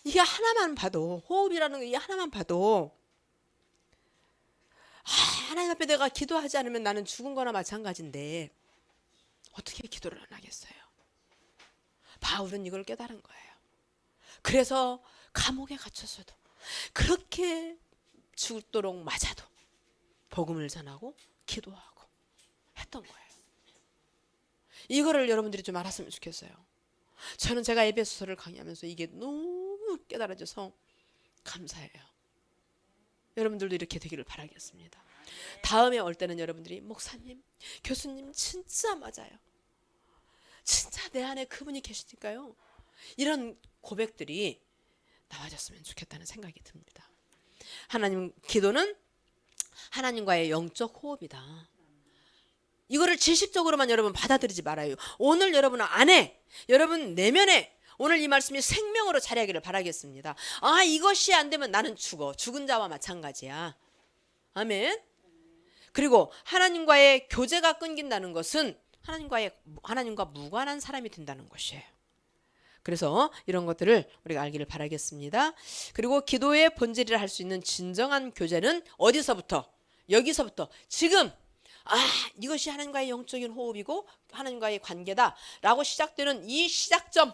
이게 하나만 봐도, 호흡이라는 게 하나만 봐도 하나님 앞에 내가 기도하지 않으면 나는 죽은 거나 마찬가지인데 어떻게 기도를 안 하겠어요? 바울은 이걸 깨달은 거예요. 그래서 감옥에 갇혔어도 그렇게 죽도록 맞아도 복음을 전하고 기도하고 했던 거예요. 이거를 여러분들이 좀 알았으면 좋겠어요. 저는 제가 에베소서를 강의하면서 이게 너무 깨달아져서 감사해요. 여러분들도 이렇게 되기를 바라겠습니다. 다음에 올 때는 여러분들이 목사님, 교수님 진짜 맞아요. 진짜 내 안에 그분이 계시니까요. 이런 고백들이 나와졌으면 좋겠다는 생각이 듭니다. 하나님, 기도는 하나님과의 영적 호흡이다. 이거를 지식적으로만 여러분 받아들이지 말아요. 오늘 여러분 안에, 여러분 내면에 오늘 이 말씀이 생명으로 자리하기를 바라겠습니다. 아, 이것이 안 되면 나는 죽어. 죽은 자와 마찬가지야. 아멘. 그리고 하나님과의 교제가 끊긴다는 것은 하나님과 무관한 사람이 된다는 것이에요. 그래서 이런 것들을 우리가 알기를 바라겠습니다. 그리고 기도의 본질이라 할 수 있는 진정한 교제는 어디서부터? 여기서부터 지금 이것이 하나님과의 영적인 호흡이고 하나님과의 관계다라고 시작되는 이 시작점,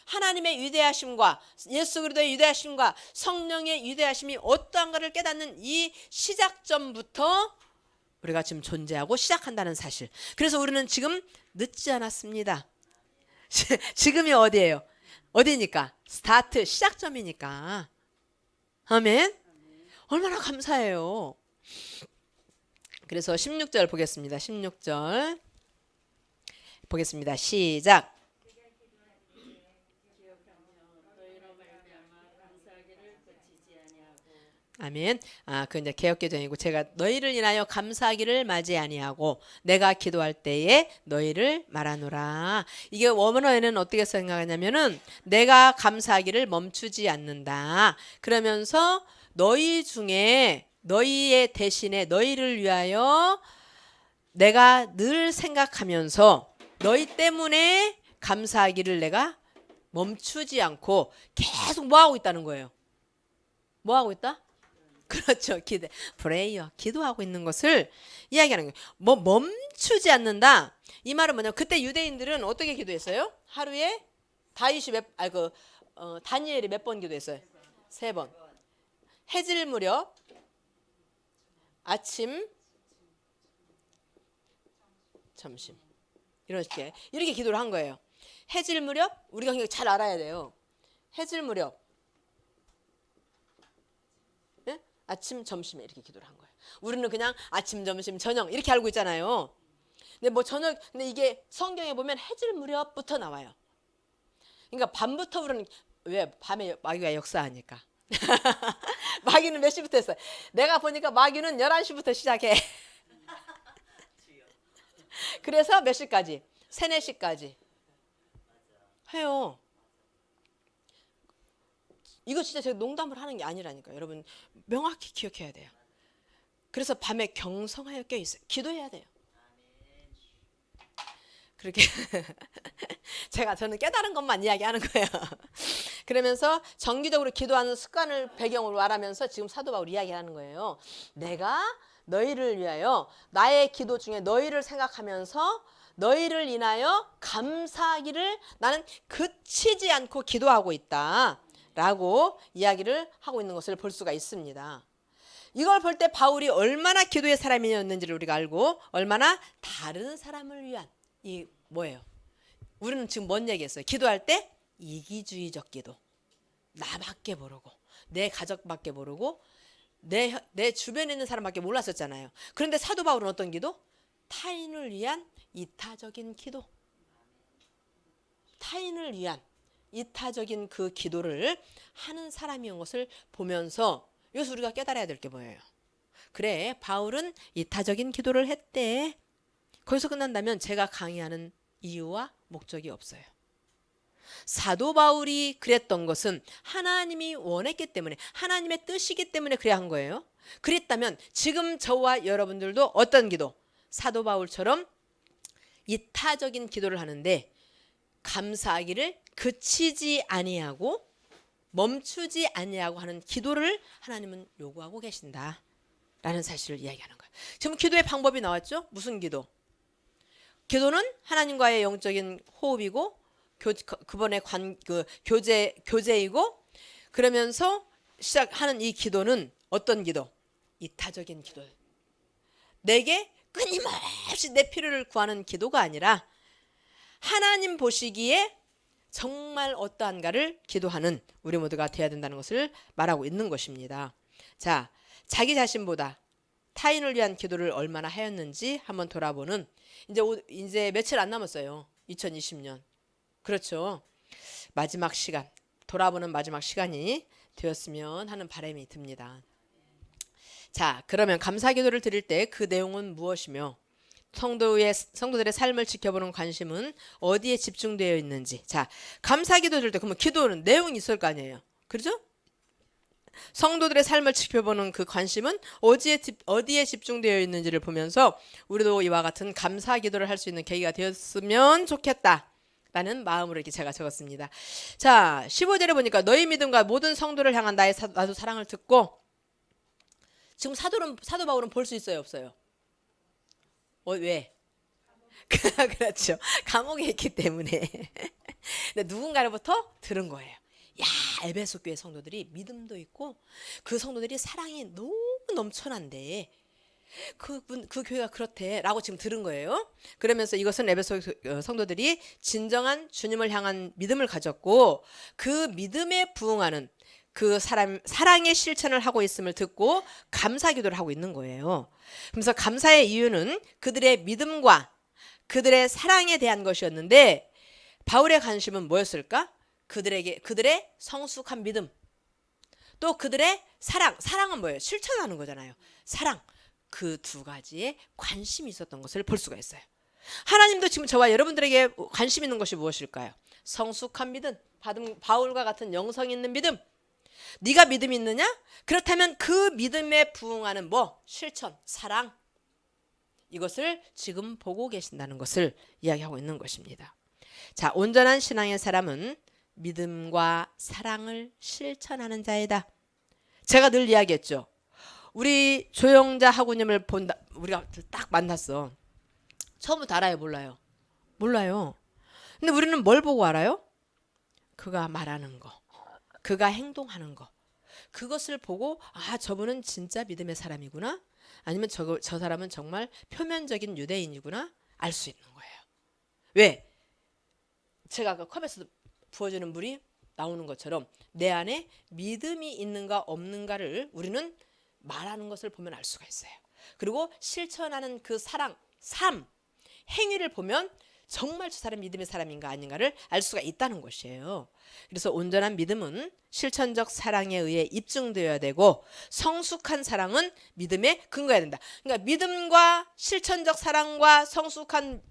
하나님의 위대하심과 예수 그리스도의 위대하심과 성령의 위대하심이 어떠한가를 깨닫는 이 시작점부터 우리가 지금 존재하고 시작한다는 사실. 그래서 우리는 지금 늦지 않았습니다. 지금이 어디예요? 어디니까? 스타트, 시작점이니까. 아멘. 얼마나 감사해요. 그래서 16절 보겠습니다. 16절 보겠습니다. 시작. 아멘. 그 이제 개역개정이고, 제가 너희를 인하여 감사하기를 맞이 아니하고 내가 기도할 때에 너희를 말하노라. 이게 원어에는 어떻게 생각하냐면은 내가 감사하기를 멈추지 않는다. 그러면서 너희 중에 너희의 대신에 너희를 위하여 내가 늘 생각하면서 너희 때문에 감사하기를 내가 멈추지 않고 계속 뭐 하고 있다는 거예요? 뭐 하고 있다? 그렇죠. 프레이어, 기도하고 있는 것을 이야기하는 거예요. 뭐 멈추지 않는다. 이 말은 뭐냐면 그때 유대인들은 어떻게 기도했어요? 하루에 다니엘이 몇 번 기도했어요? 3번. 해질 무렵, 아침, 점심. 이렇게 기도를 한 거예요. 해질 무렵, 우리가 잘 알아야 돼요. 해질 무렵, 네? 아침, 점심에 이렇게 기도를 한 거예요. 우리는 그냥 아침, 점심, 저녁 이렇게 알고 있잖아요. 근데 이게 성경에 보면 해질 무렵부터 나와요. 그러니까 밤부터 우리는, 왜? 밤에 마귀가 역사하니까. 마귀는 몇 시부터 했어요? 내가 보니까 마귀는 11시부터 시작해. 그래서 몇 시까지? 3, 4시까지 해요. 이거 진짜 제가 농담을 하는 게 아니라니까요. 여러분 명확히 기억해야 돼요. 그래서 밤에 경성하여 껴있어요. 기도해야 돼요. 그렇게 저는 깨달은 것만 이야기하는 거예요. 그러면서 정기적으로 기도하는 습관을 배경으로 말하면서 지금 사도 바울이 이야기하는 거예요. 내가 너희를 위하여 나의 기도 중에 너희를 생각하면서 너희를 인하여 감사하기를 나는 그치지 않고 기도하고 있다 라고 이야기를 하고 있는 것을 볼 수가 있습니다. 이걸 볼 때 바울이 얼마나 기도의 사람이었는지를 우리가 알고, 얼마나 다른 사람을 위한, 이 뭐예요? 우리는 지금 뭔 얘기했어요? 기도할 때 이기주의적 기도. 나밖에 모르고, 내 가족밖에 모르고, 내 주변에 있는 사람밖에 몰랐었잖아요. 그런데 사도 바울은 어떤 기도? 타인을 위한 이타적인 기도. 타인을 위한 이타적인 그 기도를 하는 사람이온 것을 보면서 여기서 우리가 깨달아야 될 게 뭐예요? 그래, 바울은 이타적인 기도를 했대. 거기서 끝난다면 제가 강의하는 이유와 목적이 없어요. 사도 바울이 그랬던 것은 하나님이 원했기 때문에, 하나님의 뜻이기 때문에 그래야 한 거예요. 그랬다면 지금 저와 여러분들도 어떤 기도? 사도 바울처럼 이타적인 기도를 하는데 감사하기를 그치지 아니하고 멈추지 아니하고 하는 기도를 하나님은 요구하고 계신다 라는 사실을 이야기하는 거예요. 지금 기도의 방법이 나왔죠? 무슨 기도? 기도는 하나님과의 영적인 호흡이고 그분의 교제이고, 그러면서 시작하는 이 기도는 어떤 기도? 이타적인 기도. 내게 끊임없이 내 필요를 구하는 기도가 아니라 하나님 보시기에 정말 어떠한가를 기도하는 우리 모두가 되어야 된다는 것을 말하고 있는 것입니다. 자, 자기 자신보다 타인을 위한 기도를 얼마나 하였는지 한번 돌아보는 이제 며칠 안 남았어요. 2020년. 그렇죠. 마지막 시간, 돌아보는 마지막 시간이 되었으면 하는 바람이 듭니다. 자, 그러면 감사 기도를 드릴 때 그 내용은 무엇이며 성도들의 삶을 지켜보는 관심은 어디에 집중되어 있는지. 자, 감사 기도 드릴 때 그러면 기도는 내용이 있을 거 아니에요. 그렇죠? 성도들의 삶을 지켜보는 그 관심은 어디에 집중되어 있는지를 보면서 우리도 이와 같은 감사 기도를 할 수 있는 계기가 되었으면 좋겠다 라는 마음으로 이렇게 제가 적었습니다. 자, 15절에 보니까 너희 믿음과 모든 성도를 향한 나도 사랑을 듣고, 지금 사도 바울은 볼 수 있어요, 없어요? 왜? 그렇죠. 감옥에 있기 때문에. 근데 누군가로부터 들은 거예요. 야, 에베소 교회 성도들이 믿음도 있고 그 성도들이 사랑이 너무 넘쳐난데 그 교회가 그렇대라고 지금 들은 거예요. 그러면서 이것은 에베소 성도들이 진정한 주님을 향한 믿음을 가졌고 그 믿음에 부응하는 그 사랑의 실천을 하고 있음을 듣고 감사 기도를 하고 있는 거예요. 그래서 감사의 이유는 그들의 믿음과 그들의 사랑에 대한 것이었는데, 바울의 관심은 뭐였을까? 그들의 성숙한 믿음, 또 그들의 사랑은 뭐예요? 실천하는 거잖아요. 사랑, 그 두 가지에 관심이 있었던 것을 볼 수가 있어요. 하나님도 지금 저와 여러분들에게 관심 있는 것이 무엇일까요? 성숙한 믿음, 바울과 같은 영성 있는 믿음. 네가 믿음이 있느냐? 그렇다면 그 믿음에 부응하는 실천, 사랑, 이것을 지금 보고 계신다는 것을 이야기하고 있는 것입니다. 자, 온전한 신앙의 사람은 믿음과 사랑을 실천하는 자이다. 제가 늘 이야기했죠. 우리 조영자 하구님을 우리가 딱 만났어. 처음부터 알아요, 몰라요? 몰라요. 근데 우리는 뭘 보고 알아요? 그가 말하는 거, 그가 행동하는 거, 그것을 보고 저분은 진짜 믿음의 사람이구나, 아니면 저 사람은 정말 표면적인 유대인이구나 알 수 있는 거예요. 왜? 제가 아까 컵에서 부어주는 물이 나오는 것처럼 내 안에 믿음이 있는가 없는가를 우리는 말하는 것을 보면 알 수가 있어요. 그리고 실천하는 그 삶, 행위를 보면 정말 저 사람 믿음의 사람인가 아닌가를 알 수가 있다는 것이에요. 그래서 온전한 믿음은 실천적 사랑에 의해 입증되어야 되고, 성숙한 사랑은 믿음에 근거해야 된다. 그러니까 믿음과 실천적 사랑과 성숙한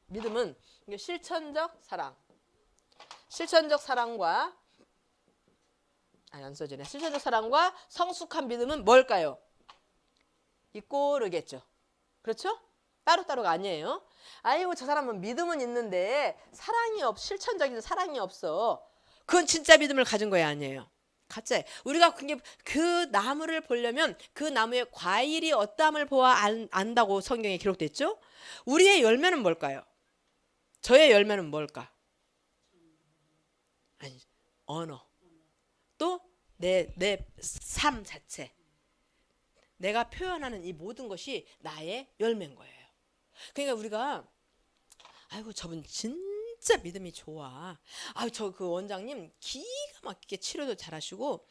믿음은 실천적 사랑과 안 써지네. 실천적 사랑과 성숙한 믿음은 뭘까요? 이꼬르겠죠. 그렇죠? 따로따로가 아니에요. 아이고, 저 사람은 믿음은 있는데 실천적인 사랑이 없어. 그건 진짜 믿음을 가진 거야, 아니에요? 가짜. 우리가 그 나무를 보려면 그 나무의 과일이 어떠함을 보아 안다고 성경에 기록됐죠? 우리의 열매는 뭘까요? 저의 열매는 뭘까? 아니, 언어. 또 내 삶 자체. 내가 표현하는 이 모든 것이 나의 열매인 거예요. 그러니까 우리가 아이고, 저분 진짜 믿음이 좋아. 저 그 원장님 기가 막히게 치료도 잘하시고,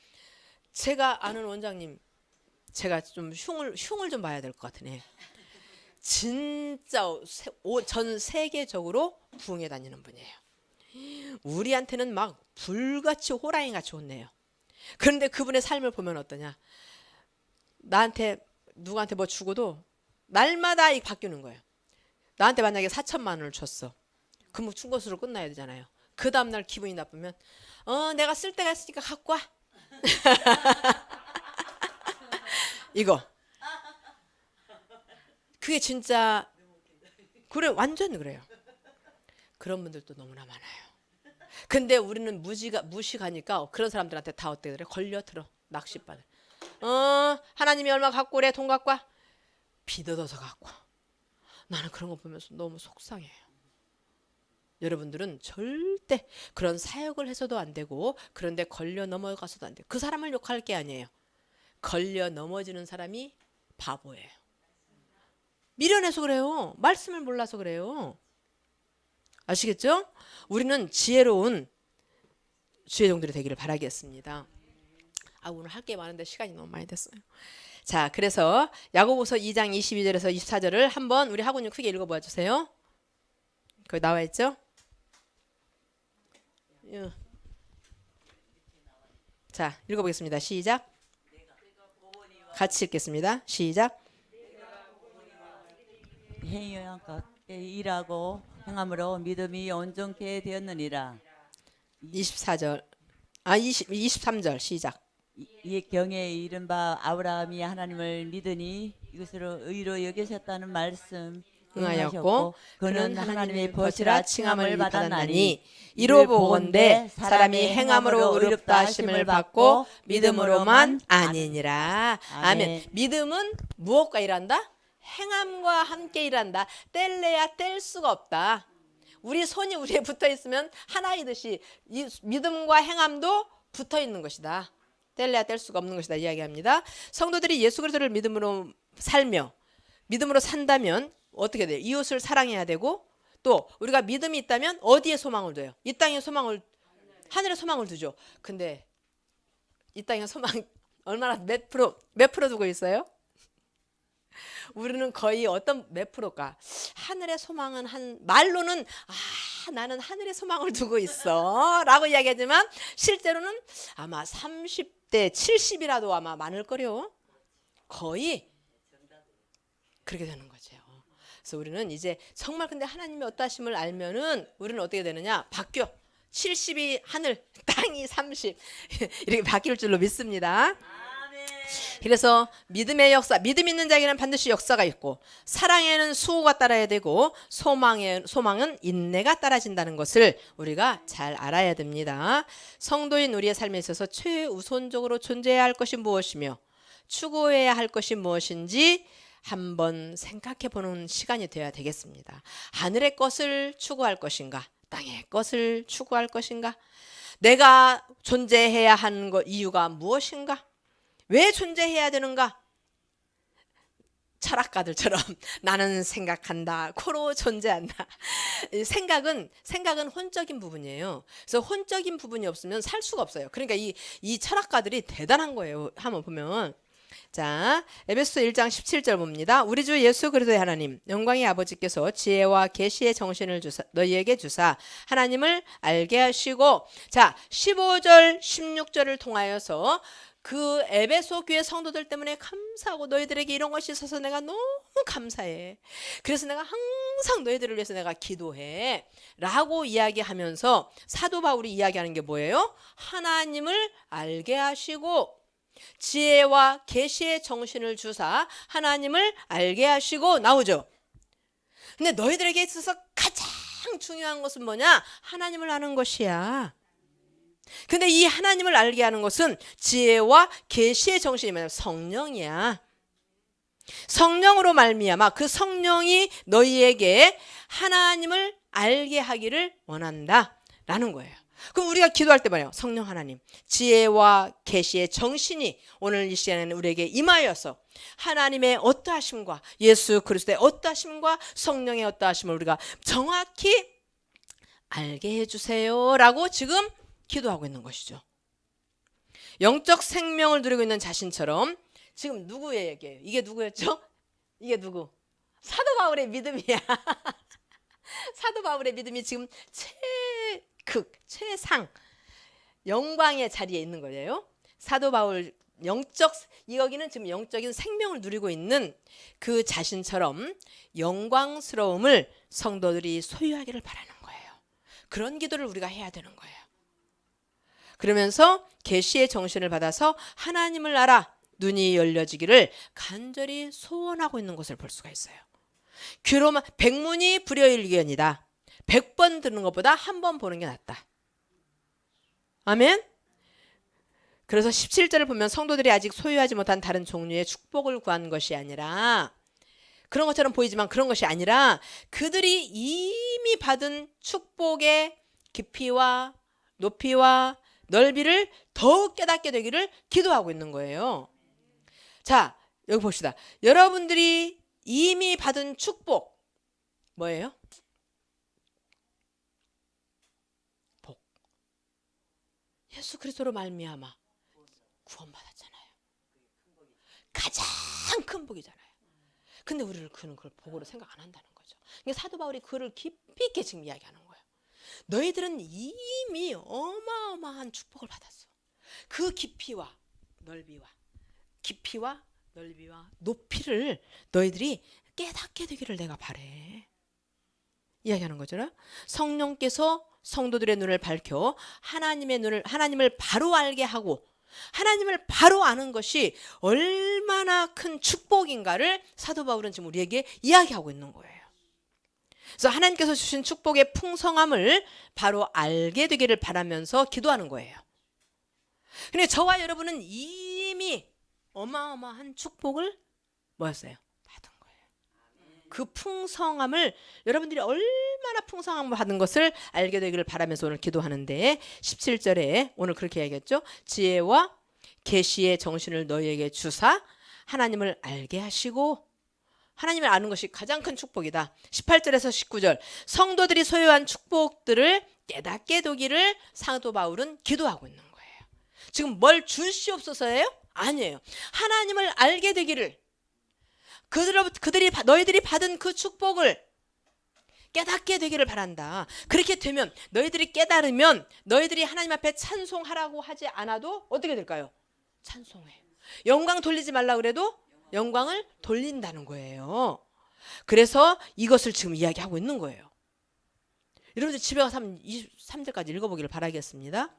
제가 아는 원장님, 제가 좀 흉을 좀 봐야 될 것 같으네. 진짜 전 세계적으로 부흥해 다니는 분이에요. 우리한테는 막 불같이 호랑이같이 혼내요. 그런데 그분의 삶을 보면 어떠냐? 누구한테 뭐 주고도 날마다 바뀌는 거예요. 나한테 만약에 4천만 원을 줬어. 그럼 준 것으로 끝나야 되잖아요. 그 다음날 기분이 나쁘면 내가 쓸 데가 있으니까 갖고 와. 이거. 그게 진짜 그래, 완전 그래요. 그런 분들도 너무나 많아요. 근데 우리는 무식하니까 그런 사람들한테 다 어떻게 그래? 걸려들어. 낚싯바늘. 하나님이 얼마 갖고 오래, 돈 갖고 와. 빚어서 갖고 와. 나는 그런 거 보면서 너무 속상해요. 여러분들은 절대 그런 사역을 해서도 안 되고, 그런데 걸려 넘어가서도 안 돼요. 그 사람을 욕할 게 아니에요. 걸려 넘어지는 사람이 바보예요. 미련해서 그래요. 말씀을 몰라서 그래요. 아시겠죠? 우리는 지혜로운 주의 종들이 되기를 바라겠습니다. 오늘 할 게 많은데 시간이 너무 많이 됐어요. 자, 그래서 야고보서 2장 22절에서 24절을 한번 우리 학우님 크게 읽어봐 주세요. 거기 나와 있죠? 자, 읽어보겠습니다. 시작. 같이 읽겠습니다. 시작. 행위와 같게 일하고 행함으로 믿음이 온전케 되었느니라. 24절. 23절 시작. 이 경에 이른바 아브라함이 하나님을 믿으니 이것으로 의로 여기셨다는 말씀 응하였고 그는 하나님의 벗이라 칭함을 받았나니 이로 보건대 사람이 행함으로 의롭다 하심을 받고 믿음으로만 아니니라. 아멘. 믿음은 무엇과 일한다? 행함과 함께 일한다. 뗄래야 뗄 수가 없다. 우리 손이 우리에 붙어 있으면 하나이듯이 이 믿음과 행함도 붙어 있는 것이다. 뗄래야 뗄 수가 없는 것이다 이야기합니다. 성도들이 예수 그리스도를 믿음으로 살며 믿음으로 산다면 어떻게 돼요? 이웃을 사랑해야 되고 또 우리가 믿음이 있다면 어디에 소망을 둬요? 이 땅에 소망을 하늘에 소망을 두죠. 근데 이 땅에 소망 얼마나 몇 프로 두고 있어요? 우리는 거의 어떤 몇 프로일까? 하늘의 소망은 말로는 나는 하늘의 소망을 두고 있어 라고 이야기하지만 실제로는 아마 30대 70이라도 아마 많을 거려. 거의 그렇게 되는 거죠. 그래서 우리는 이제 정말 근데 하나님의 어떠하심을 알면은 우리는 어떻게 되느냐? 바뀌어. 70이 하늘, 땅이 30 이렇게 바뀔 줄로 믿습니다. 그래서 믿음의 역사, 믿음 있는 자에게는 반드시 역사가 있고 사랑에는 수고가 따라야 되고 소망은 인내가 따라진다는 것을 우리가 잘 알아야 됩니다. 성도인 우리의 삶에 있어서 최우선적으로 존재해야 할 것이 무엇이며 추구해야 할 것이 무엇인지 한번 생각해 보는 시간이 되어야 되겠습니다. 하늘의 것을 추구할 것인가? 땅의 것을 추구할 것인가? 내가 존재해야 하는 이유가 무엇인가? 왜 존재해야 되는가? 철학가들처럼 나는 생각한다. 코로 존재한다. 생각은 혼적인 부분이에요. 그래서 혼적인 부분이 없으면 살 수가 없어요. 그러니까 이 철학가들이 대단한 거예요. 한번 보면 자, 에베소 1장 17절 봅니다. 우리 주 예수 그리스도의 하나님 영광의 아버지께서 지혜와 계시의 정신을 너희에게 주사 하나님을 알게 하시고 자 15절 16절을 통하여서 그 에베소 교회 성도들 때문에 감사하고 너희들에게 이런 것이 있어서 내가 너무 감사해. 그래서 내가 항상 너희들을 위해서 내가 기도해 라고 이야기하면서 사도 바울이 이야기하는 게 뭐예요? 하나님을 알게 하시고 지혜와 계시의 정신을 주사 하나님을 알게 하시고 나오죠. 근데 너희들에게 있어서 가장 중요한 것은 뭐냐? 하나님을 아는 것이야. 근데 이 하나님을 알게 하는 것은 지혜와 계시의 정신이 뭐냐? 성령이야. 성령으로 말미암아 그 성령이 너희에게 하나님을 알게 하기를 원한다라는 거예요. 그럼 우리가 기도할 때 말이에요. 성령 하나님, 지혜와 계시의 정신이 오늘 이 시간에는 우리에게 임하여서 하나님의 어떠하심과 예수 그리스도의 어떠하심과 성령의 어떠하심을 우리가 정확히 알게 해주세요 라고 지금 기도하고 있는 것이죠. 영적 생명을 누리고 있는 자신처럼 지금 누구의 얘기예요? 이게 누구였죠? 이게 누구? 사도 바울의 믿음이야. 사도 바울의 믿음이 지금 최상 영광의 자리에 있는 거예요. 사도 바울 여기는 지금 영적인 생명을 누리고 있는 그 자신처럼 영광스러움을 성도들이 소유하기를 바라는 거예요. 그런 기도를 우리가 해야 되는 거예요. 그러면서 계시의 정신을 받아서 하나님을 알아 눈이 열려지기를 간절히 소원하고 있는 것을 볼 수가 있어요. 귀로만 백문이 불여일견이다. 100번 듣는 것보다 한 번 보는 게 낫다. 아멘. 그래서 17절을 보면 성도들이 아직 소유하지 못한 다른 종류의 축복을 구한 것이 아니라 그런 것처럼 보이지만 그런 것이 아니라 그들이 이미 받은 축복의 깊이와 높이와 넓이를 더욱 깨닫게 되기를 기도하고 있는 거예요. 자, 여기 봅시다. 여러분들이 이미 받은 축복 뭐예요? 복. 예수 그리스도로 말미암아 구원받았잖아요. 가장 큰 복이잖아요. 근데 우리는 그걸 복으로 생각 안 한다는 거죠. 그러니까 사도 바울이 그를 깊이 있게 지금 이야기하는 거예요. 너희들은 이미 어마어마한 축복을 받았어. 그 깊이와 넓이와 높이를 너희들이 깨닫게 되기를 내가 바래. 이야기하는 거죠. 성령께서 성도들의 눈을 밝혀 하나님을 바로 알게 하고 하나님을 바로 아는 것이 얼마나 큰 축복인가를 사도 바울은 지금 우리에게 이야기하고 있는 거예요. 그래서 하나님께서 주신 축복의 풍성함을 바로 알게 되기를 바라면서 기도하는 거예요. 근데 저와 여러분은 이미 어마어마한 축복을 뭐였어요? 받은 거예요. 그 풍성함을 여러분들이 얼마나 풍성함을 받은 것을 알게 되기를 바라면서 오늘 기도하는데 17절에 오늘 그렇게 얘기했죠. 지혜와 계시의 정신을 너희에게 주사 하나님을 알게 하시고 하나님을 아는 것이 가장 큰 축복이다. 18절에서 19절 성도들이 소유한 축복들을 깨닫게 되기를 사도 바울은 기도하고 있는 거예요. 지금 뭘 주시옵소서예요? 아니에요. 하나님을 알게 되기를 너희들이 받은 그 축복을 깨닫게 되기를 바란다. 그렇게 되면 너희들이 깨달으면 너희들이 하나님 앞에 찬송하라고 하지 않아도 어떻게 될까요? 찬송해. 영광 돌리지 말라 그래도 영광을 돌린다는 거예요. 그래서 이것을 지금 이야기하고 있는 거예요. 여러분들 집에 가서 23절까지 읽어보기를 바라겠습니다.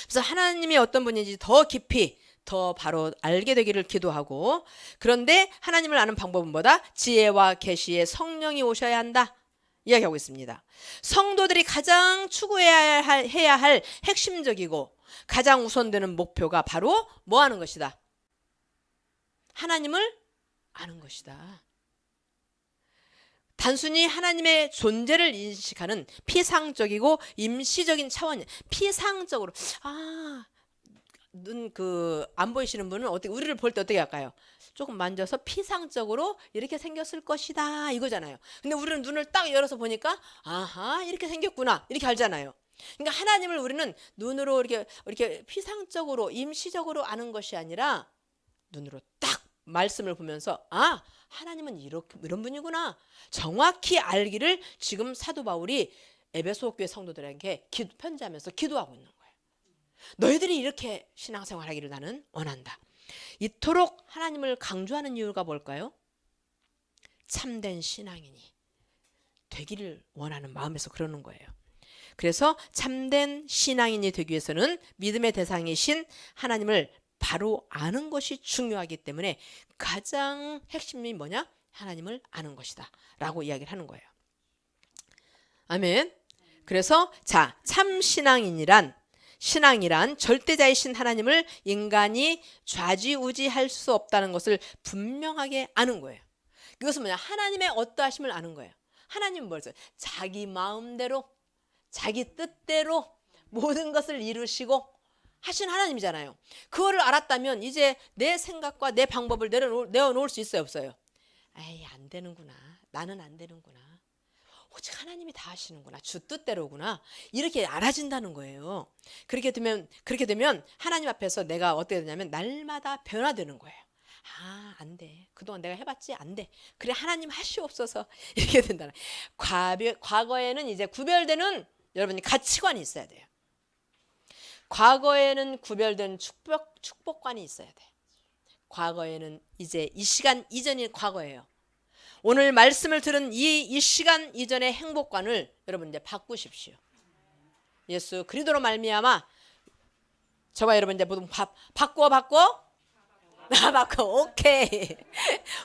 그래서 하나님이 어떤 분인지 더 깊이 더 바로 알게 되기를 기도하고 그런데 하나님을 아는 방법은 뭐다? 지혜와 계시의 성령이 오셔야 한다. 이야기하고 있습니다. 성도들이 가장 추구해야 할 핵심적이고 가장 우선되는 목표가 바로 뭐 하는 것이다? 하나님을 아는 것이다. 단순히 하나님의 존재를 인식하는 피상적이고 임시적인 차원, 피상적으로 눈 안 보이시는 분은 어떻게 우리를 볼 때 어떻게 할까요? 조금 만져서 피상적으로 이렇게 생겼을 것이다 이거잖아요. 근데 우리는 눈을 딱 열어서 보니까 아하 이렇게 생겼구나 이렇게 알잖아요. 그러니까 하나님을 우리는 눈으로 이렇게 피상적으로 임시적으로 아는 것이 아니라 눈으로 딱 말씀을 보면서 하나님은 이런 분이구나 정확히 알기를 지금 사도 바울이 에베소 교회 성도들에게 편지하면서 기도하고 있는 거예요. 너희들이 이렇게 신앙생활하기를 나는 원한다. 이토록 하나님을 강조하는 이유가 뭘까요? 참된 신앙인이 되기를 원하는 마음에서 그러는 거예요. 그래서 참된 신앙인이 되기 위해서는 믿음의 대상이신 하나님을 바로 아는 것이 중요하기 때문에 가장 핵심이 뭐냐? 하나님을 아는 것이다 라고 이야기를 하는 거예요. 아멘. 그래서 참 신앙이란 절대자이신 하나님을 인간이 좌지우지할 수 없다는 것을 분명하게 아는 거예요. 그것은 뭐냐? 하나님의 어떠하심을 아는 거예요. 하나님은 뭐였어요? 자기 마음대로 자기 뜻대로 모든 것을 이루시고 하신 하나님이잖아요. 그거를 알았다면 이제 내 생각과 내 방법을 내어놓을 수 있어요? 없어요? 에이 안 되는구나. 나는 안 되는구나. 오직 하나님이 다 하시는구나. 주 뜻대로구나. 이렇게 알아진다는 거예요. 그렇게 되면 하나님 앞에서 내가 어떻게 되냐면 날마다 변화되는 거예요. 안 돼. 그동안 내가 해봤지? 안 돼. 그래 하나님 하시옵소서. 이렇게 된다는. 과거에는 이제 구별되는 여러분이 가치관이 있어야 돼요. 과거에는 구별된 축복관이 있어야 돼. 과거에는 이제 이 시간 이전이 과거예요. 오늘 말씀을 들은 이 시간 이전의 행복관을 여러분 이제 바꾸십시오. 예수 그리스도로 말미암아 저와 여러분 이제 모두 바꿔 오케이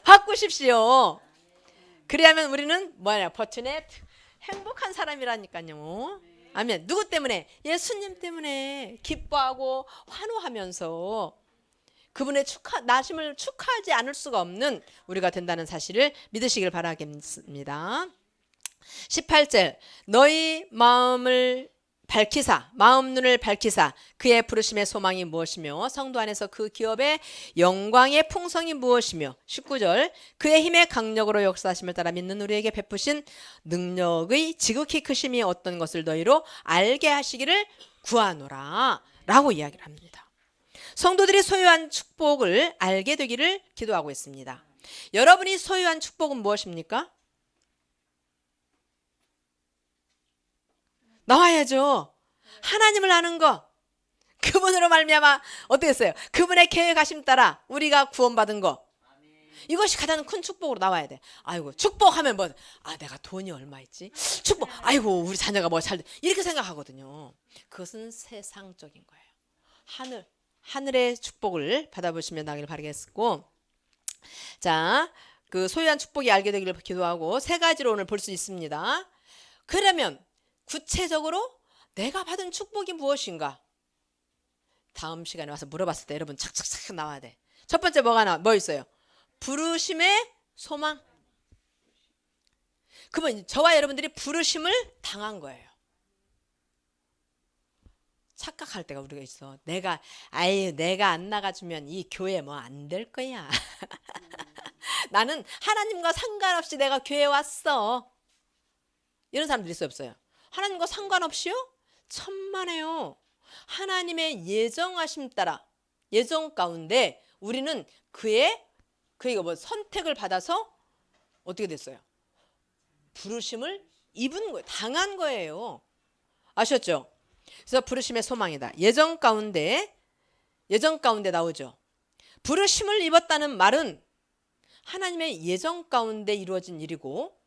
바꾸십시오. 그래야만 우리는 버트넷 행복한 사람이라니까요. 아멘. 누구 때문에? 예수님 때문에 기뻐하고 환호하면서 그분의 나심을 축하하지 않을 수가 없는 우리가 된다는 사실을 믿으시길 바라겠습니다. 18절 너희 마음 눈을 밝히사 그의 부르심의 소망이 무엇이며 성도 안에서 그 기업의 영광의 풍성이 무엇이며 19절 그의 힘의 강력으로 역사하심을 따라 믿는 우리에게 베푸신 능력의 지극히 크심이 어떤 것을 너희로 알게 하시기를 구하노라 라고 이야기를 합니다. 성도들이 소유한 축복을 알게 되기를 기도하고 있습니다. 여러분이 소유한 축복은 무엇입니까? 나와야죠. 하나님을 아는 거. 그분으로 말미암아 어떻게 했어요? 그분의 계획하심 따라 우리가 구원받은 거. 이것이 가장 큰 축복으로 나와야 돼. 아이고 축복하면 뭐, 내가 돈이 얼마 있지? 축복. 아이고 우리 자녀가 뭐 잘 이렇게 생각하거든요. 그것은 세상적인 거예요. 하늘의 축복을 받아보시면 나기를 바라겠고, 자, 그 소유한 축복이 알게 되기를 기도하고 세 가지로 오늘 볼 수 있습니다. 그러면 구체적으로 내가 받은 축복이 무엇인가? 다음 시간에 와서 물어봤을 때 여러분 착착착 나와야 돼. 첫 번째 뭐 있어요? 부르심의 소망. 그러면 저와 여러분들이 부르심을 당한 거예요. 착각할 때가 우리가 있어. 내가 안 나가주면 이 교회 뭐 안 될 거야. 나는 하나님과 상관없이 내가 교회 왔어. 이런 사람들이 있어요, 없어요? 하나님과 상관없이요? 천만에요. 하나님의 예정하심 따라 예정 가운데 우리는 그의 뭐 선택을 받아서 어떻게 됐어요? 부르심을 입은 거예요. 당한 거예요. 아셨죠? 그래서 부르심의 소망이다. 예정 가운데 나오죠. 부르심을 입었다는 말은 하나님의 예정 가운데 이루어진 일이고,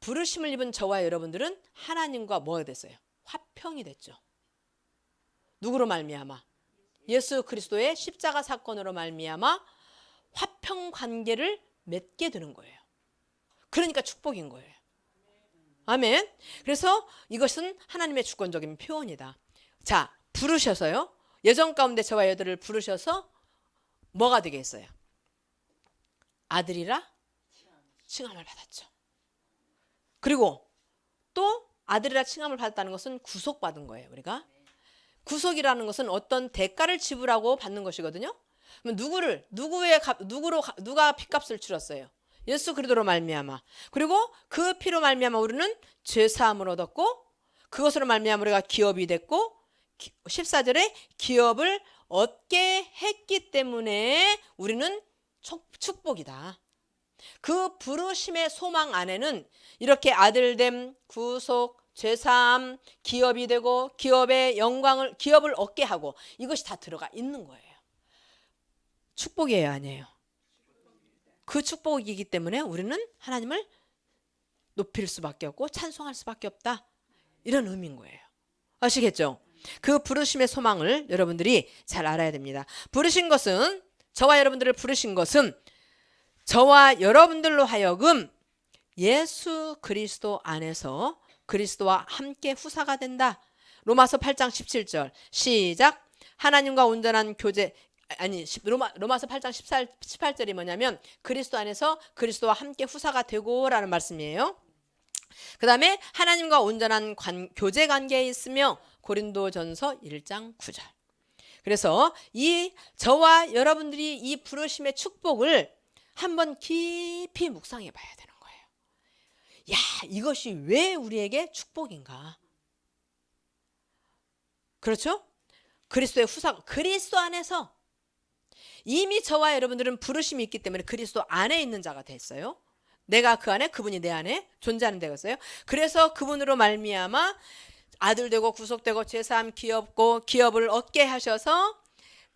부르심을 입은 저와 여러분들은 하나님과 뭐가 됐어요? 화평이 됐죠. 누구로 말미암아? 예수 그리스도의 십자가 사건으로 말미암아 화평 관계를 맺게 되는 거예요. 그러니까 축복인 거예요. 아멘. 그래서 이것은 하나님의 주권적인 표현이다. 자, 부르셔서요. 예정 가운데 저와 여러분들을 부르셔서 뭐가 되겠어요? 아들이라 칭함을 받았죠. 그리고 또 아들이라 칭함을 받았다는 것은 구속받은 거예요. 우리가 구속이라는 것은 어떤 대가를 지불하고 받는 것이거든요. 그럼 누가 핏값을 치렀어요? 예수 그리스도로 말미암아. 그리고 그 피로 말미암아 우리는 죄 사함을 얻었고, 그것으로 말미암아 우리가 기업이 됐고, 14절에 기업을 얻게 했기 때문에 우리는 축복이다. 그 부르심의 소망 안에는 이렇게 아들됨, 구속, 죄사함, 기업이 되고 기업의 기업을 얻게 하고 이것이 다 들어가 있는 거예요. 축복이에요, 아니에요? 그 축복이기 때문에 우리는 하나님을 높일 수밖에 없고 찬송할 수밖에 없다. 이런 의미인 거예요. 아시겠죠? 그 부르심의 소망을 여러분들이 잘 알아야 됩니다. 저와 여러분들을 부르신 것은 저와 여러분들로 하여금 예수 그리스도 안에서 그리스도와 함께 후사가 된다. 로마서 8장 17절 시작. 하나님과 온전한 교제, 로마서 8장 18절이 뭐냐면 그리스도 안에서 그리스도와 함께 후사가 되고 라는 말씀이에요. 그 다음에 하나님과 온전한 교제 관계에 있으며 고린도전서 1장 9절. 그래서 저와 여러분들이 이 부르심의 축복을 한번 깊이 묵상해 봐야 되는 거예요. 야, 이것이 왜 우리에게 축복인가? 그렇죠? 그리스도의 후사, 그리스도 안에서 이미 저와 여러분들은 부르심이 있기 때문에 그리스도 안에 있는 자가 됐어요. 내가 그 안에, 그분이 내 안에 존재하는 되겠어요. 그래서 그분으로 말미암아 아들 되고 구속되고 죄사함 기업을 얻게 하셔서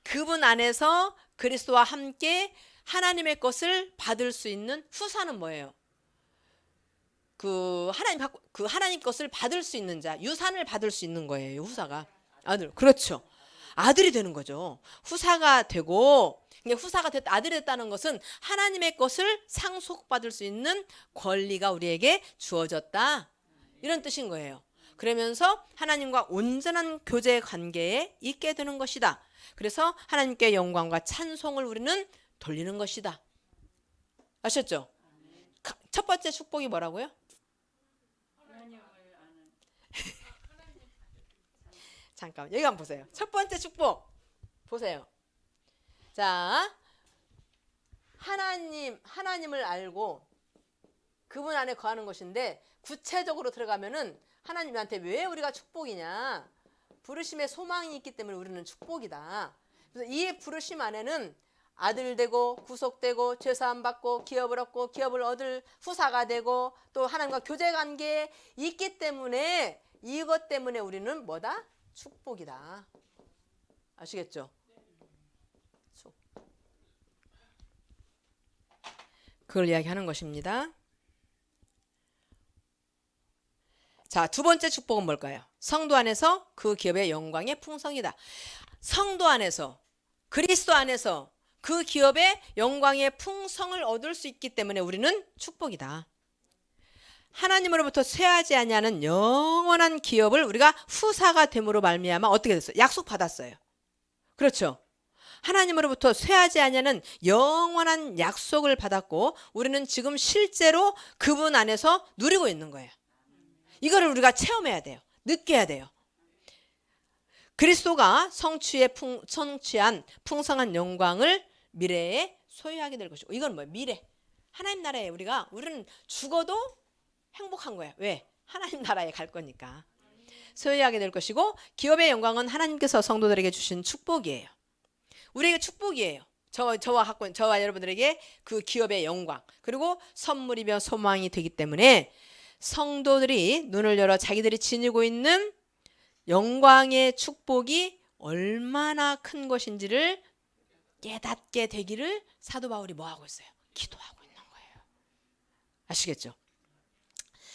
그분 안에서 그리스도와 함께 하나님의 것을 받을 수 있는 후사는 뭐예요? 하나님 것을 받을 수 있는 자, 유산을 받을 수 있는 거예요. 후사가 아들, 그렇죠. 아들이 되는 거죠. 후사가 되고, 아들이 됐다는 것은 하나님의 것을 상속받을 수 있는 권리가 우리에게 주어졌다. 이런 뜻인 거예요. 그러면서 하나님과 온전한 교제 관계에 있게 되는 것이다. 그래서 하나님께 영광과 찬송을 우리는 돌리는 것이다. 아셨죠? 첫 번째 축복이 뭐라고요? 잠깐만, 여기 한번 보세요. 첫 번째 축복 보세요. 자, 하나님을 알고 그분 안에 거하는 것인데, 구체적으로 들어가면은 하나님한테 왜 우리가 축복이냐? 부르심의 소망이 있기 때문에 우리는 축복이다. 그래서 이 부르심 안에는 아들 되고 구속되고 죄사함 받고 기업을 얻고 기업을 얻을 후사가 되고 또 하나님과 교제 관계에 있기 때문에 이것 때문에 우리는 뭐다? 축복이다. 아시겠죠? 그걸 이야기하는 것입니다. 자, 두 번째 축복은 뭘까요? 성도 안에서 그 기업의 영광의 풍성이다. 성도 안에서, 그리스도 안에서 그 기업의 영광의 풍성을 얻을 수 있기 때문에 우리는 축복이다. 하나님으로부터 쇠하지 아니하는 영원한 기업을 우리가 후사가 됨으로 말미암아 어떻게 됐어요? 약속받았어요. 그렇죠? 하나님으로부터 쇠하지 아니하는 영원한 약속을 받았고 우리는 지금 실제로 그분 안에서 누리고 있는 거예요. 이거를 우리가 체험해야 돼요. 느껴야 돼요. 그리스도가 성취한 풍성한 영광을 미래에 소유하게 될 것이고, 이건 뭐예요? 미래. 하나님 나라에 우리는 죽어도 행복한 거예요. 왜? 하나님 나라에 갈 거니까. 소유하게 될 것이고, 기업의 영광은 하나님께서 성도들에게 주신 축복이에요. 우리에게 축복이에요. 저와 여러분들에게 그 기업의 영광, 그리고 선물이며 소망이 되기 때문에 성도들이 눈을 열어 자기들이 지니고 있는 영광의 축복이 얼마나 큰 것인지를 깨닫게 되기를 사도 바울이 뭐하고 있어요? 기도하고 있는 거예요. 아시겠죠?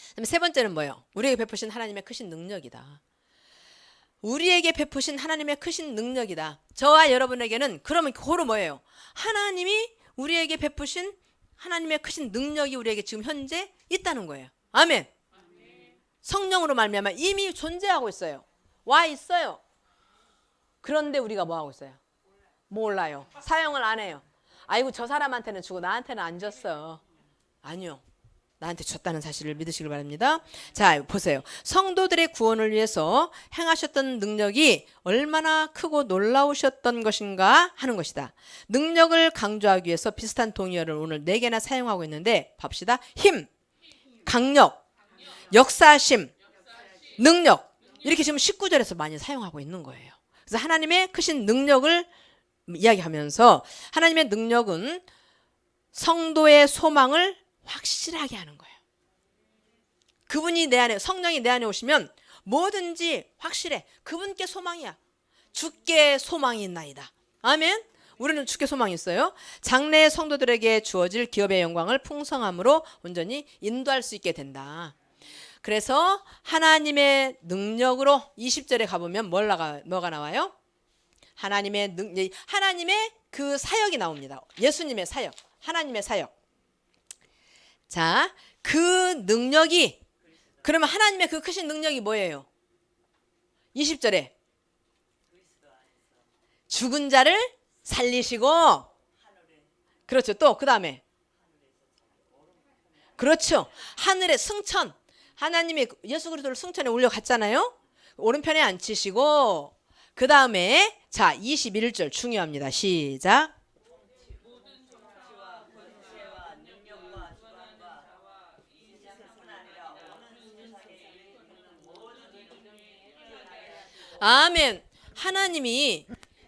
그다음에 세 번째는 뭐예요? 우리에게 베푸신 하나님의 크신 능력이다. 우리에게 베푸신 하나님의 크신 능력이다. 저와 여러분에게는 그러면 그거로 뭐예요? 하나님이 우리에게 베푸신 하나님의 크신 능력이 우리에게 지금 현재 있다는 거예요. 아멘. 성령으로 말미암아 이미 존재하고 있어요. 와 있어요. 그런데 우리가 뭐 하고 있어요? 몰라요. 사용을 안 해요. 아이고 저 사람한테는 주고 나한테는 안 줬어. 아니요. 나한테 줬다는 사실을 믿으시길 바랍니다. 자, 보세요. 성도들의 구원을 위해서 행하셨던 능력이 얼마나 크고 놀라우셨던 것인가 하는 것이다. 능력을 강조하기 위해서 비슷한 동의어를 오늘 4개나 사용하고 있는데 봅시다. 힘, 강력, 역사심, 능력. 이렇게 지금 19절에서 많이 사용하고 있는 거예요. 그래서 하나님의 크신 능력을 이야기하면서 하나님의 능력은 성도의 소망을 확실하게 하는 거예요. 그분이 내 안에, 성령이 내 안에 오시면 뭐든지 확실해. 그분께 소망이야. 주께 소망이 있나이다. 아멘. 우리는 주께 소망이 있어요. 장래의 성도들에게 주어질 기업의 영광을 풍성함으로 온전히 인도할 수 있게 된다. 그래서 하나님의 능력으로 20절에 가보면 뭐가 나와요? 하나님의 그 사역이 나옵니다. 예수님의 사역, 하나님의 사역. 자, 그 능력이, 그러면 하나님의 그 크신 능력이 뭐예요? 20절에 죽은 자를 살리시고, 그렇죠. 또 그 다음에 그렇죠. 하늘의 승천, 하나님이 예수 그리스도를 승천에 올려갔잖아요. 오른편에 앉히시고, 그 다음에 자 21절 중요합니다. 시작. 아멘. 하나님이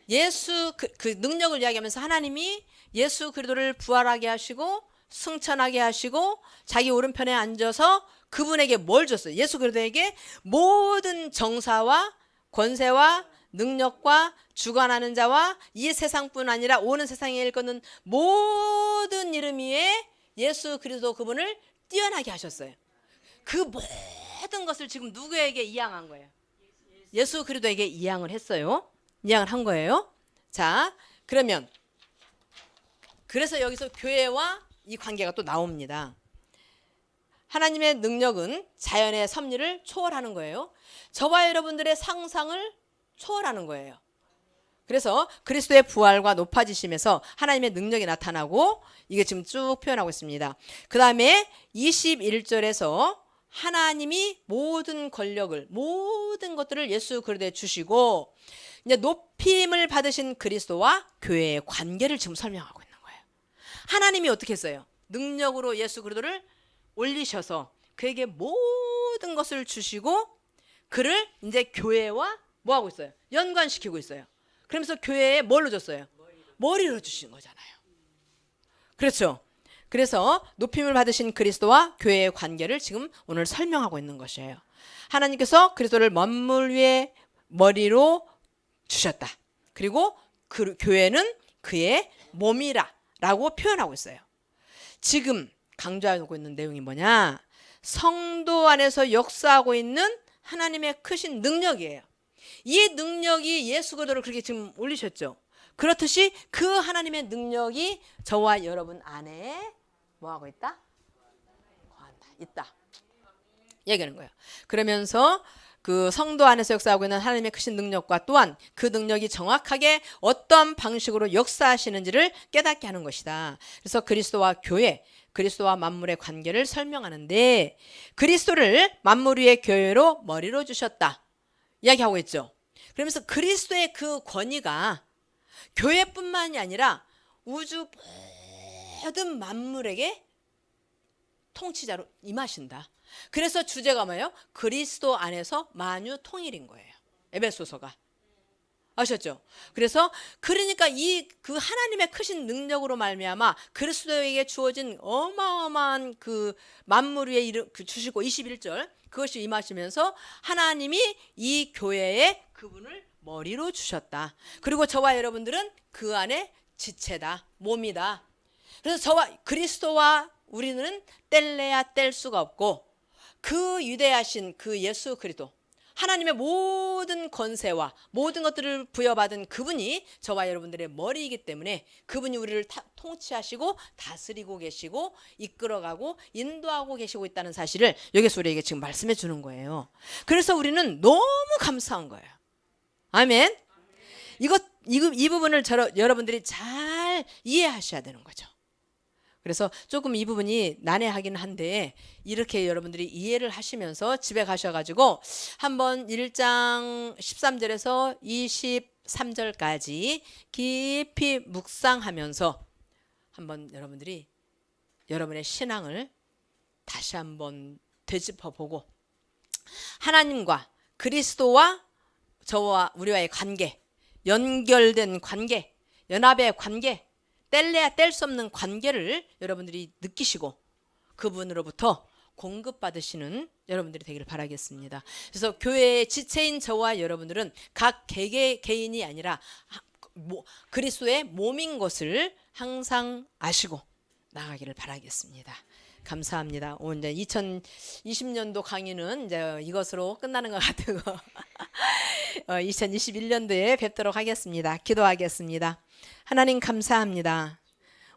예수 그 능력을 이야기하면서 하나님이 예수 그리스도를 부활하게 하시고 승천하게 하시고 자기 오른편에 앉아서 그분에게 뭘 줬어요? 예수 그리스도에게 모든 정사와 권세와 능력과 주관하는 자와 이 세상뿐 아니라 오는 세상에 일컫는 모든 이름 위에 예수 그리스도 그분을 뛰어나게 하셨어요. 그 모든 것을 지금 누구에게 이양한 거예요? 예수 그리스도에게 이양을 했어요. 이양을 한 거예요. 자, 그러면 그래서 여기서 교회와 이 관계가 또 나옵니다. 하나님의 능력은 자연의 섭리를 초월하는 거예요. 저와 여러분들의 상상을 초월하는 거예요. 그래서 그리스도의 부활과 높아지심에서 하나님의 능력이 나타나고 이게 지금 쭉 표현하고 있습니다. 그 다음에 21절에서 하나님이 모든 권력을, 모든 것들을 예수 그리스도에 주시고 이제 높임을 받으신 그리스도와 교회의 관계를 지금 설명하고 있는 거예요. 하나님이 어떻게 했어요? 능력으로 예수 그리스도를 올리셔서 그에게 모든 것을 주시고 그를 이제 교회와 뭐 하고 있어요? 연관시키고 있어요. 그러면서 교회에 뭘로 줬어요? 머리로 주신 거잖아요. 그렇죠. 그래서 높임을 받으신 그리스도와 교회의 관계를 지금 오늘 설명하고 있는 것이에요. 하나님께서 그리스도를 만물 위에 머리로 주셨다. 그리고 그 교회는 그의 몸이라 라고 표현하고 있어요. 지금 강조하고 있는 내용이 뭐냐? 성도 안에서 역사하고 있는 하나님의 크신 능력이에요. 이 능력이 예수 그리스도를 그렇게 지금 올리셨죠. 그렇듯이 그 하나님의 능력이 저와 여러분 안에 뭐하고 있다? 거한다. 있다. 얘기하는 거예요. 그러면서 그 성도 안에서 역사하고 있는 하나님의 크신 능력과 또한 그 능력이 정확하게 어떤 방식으로 역사하시는지를 깨닫게 하는 것이다. 그래서 그리스도와 교회, 그리스도와 만물의 관계를 설명하는데 그리스도를 만물 위의 교회로 머리로 주셨다. 이야기하고 있죠. 그러면서 그리스도의 그 권위가 교회뿐만이 아니라 우주 모든 만물에게 통치자로 임하신다. 그래서 주제가 뭐예요? 그리스도 안에서 만유 통일인 거예요. 에베소서가. 아셨죠? 그래서 그러니까 이 그 하나님의 크신 능력으로 말미암아 그리스도에게 주어진 어마어마한 그 만물 위에 주시고 21절 그것이 임하시면서 하나님이 이 교회에 그분을 머리로 주셨다. 그리고 저와 여러분들은 그 안에 지체다. 몸이다. 그래서 저와 그리스도와 우리는 뗄래야 뗄 수가 없고 그 위대하신 그 예수 그리스도 하나님의 모든 권세와 모든 것들을 부여받은 그분이 저와 여러분들의 머리이기 때문에 그분이 우리를 통치하시고 다스리고 계시고 이끌어가고 인도하고 계시고 있다는 사실을 여기서 우리에게 지금 말씀해 주는 거예요. 그래서 우리는 너무 감사한 거예요. 아멘. 이 부분을 여러분들이 잘 이해하셔야 되는 거죠. 그래서 조금 이 부분이 난해하긴 한데 이렇게 여러분들이 이해를 하시면서 집에 가셔가지고 한번 1장 13절에서 23절까지 깊이 묵상하면서 한번 여러분들이 여러분의 신앙을 다시 한번 되짚어보고 하나님과 그리스도와 저와 우리와의 관계, 연결된 관계, 연합의 관계, 뗄래야 뗄 수 없는 관계를 여러분들이 느끼시고 그분으로부터 공급받으시는 여러분들이 되기를 바라겠습니다. 그래서 교회의 지체인 저와 여러분들은 각 개인이 아니라 그리스도의 몸인 것을 항상 아시고 나가기를 바라겠습니다. 감사합니다. 오늘 이제 2020년도 강의는 이제 이것으로 끝나는 것 같고 2021년도에 뵙도록 하겠습니다. 기도하겠습니다. 하나님 감사합니다.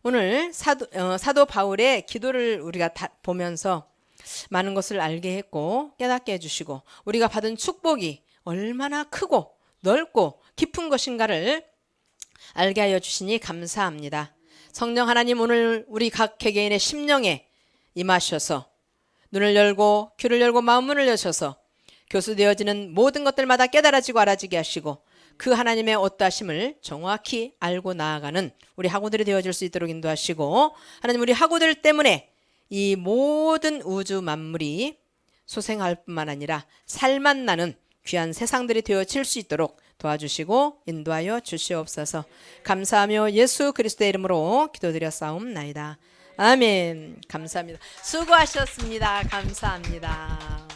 오늘 사도 바울의 기도를 우리가 보면서 많은 것을 알게 했고 깨닫게 해주시고 우리가 받은 축복이 얼마나 크고 넓고 깊은 것인가를 알게 하여 주시니 감사합니다. 성령 하나님 오늘 우리 각 개개인의 심령에 임하셔서 눈을 열고 귀를 열고 마음문을 여셔서 교수되어지는 모든 것들마다 깨달아지고 알아지게 하시고 그 하나님의 어떠하심을 정확히 알고 나아가는 우리 학우들이 되어질 수 있도록 인도하시고 하나님 우리 학우들 때문에 이 모든 우주 만물이 소생할 뿐만 아니라 살만 나는 귀한 세상들이 되어질 수 있도록 도와주시고 인도하여 주시옵소서. 감사하며 예수 그리스도의 이름으로 기도드렸사옵나이다. 아멘. 감사합니다. 수고하셨습니다. 감사합니다.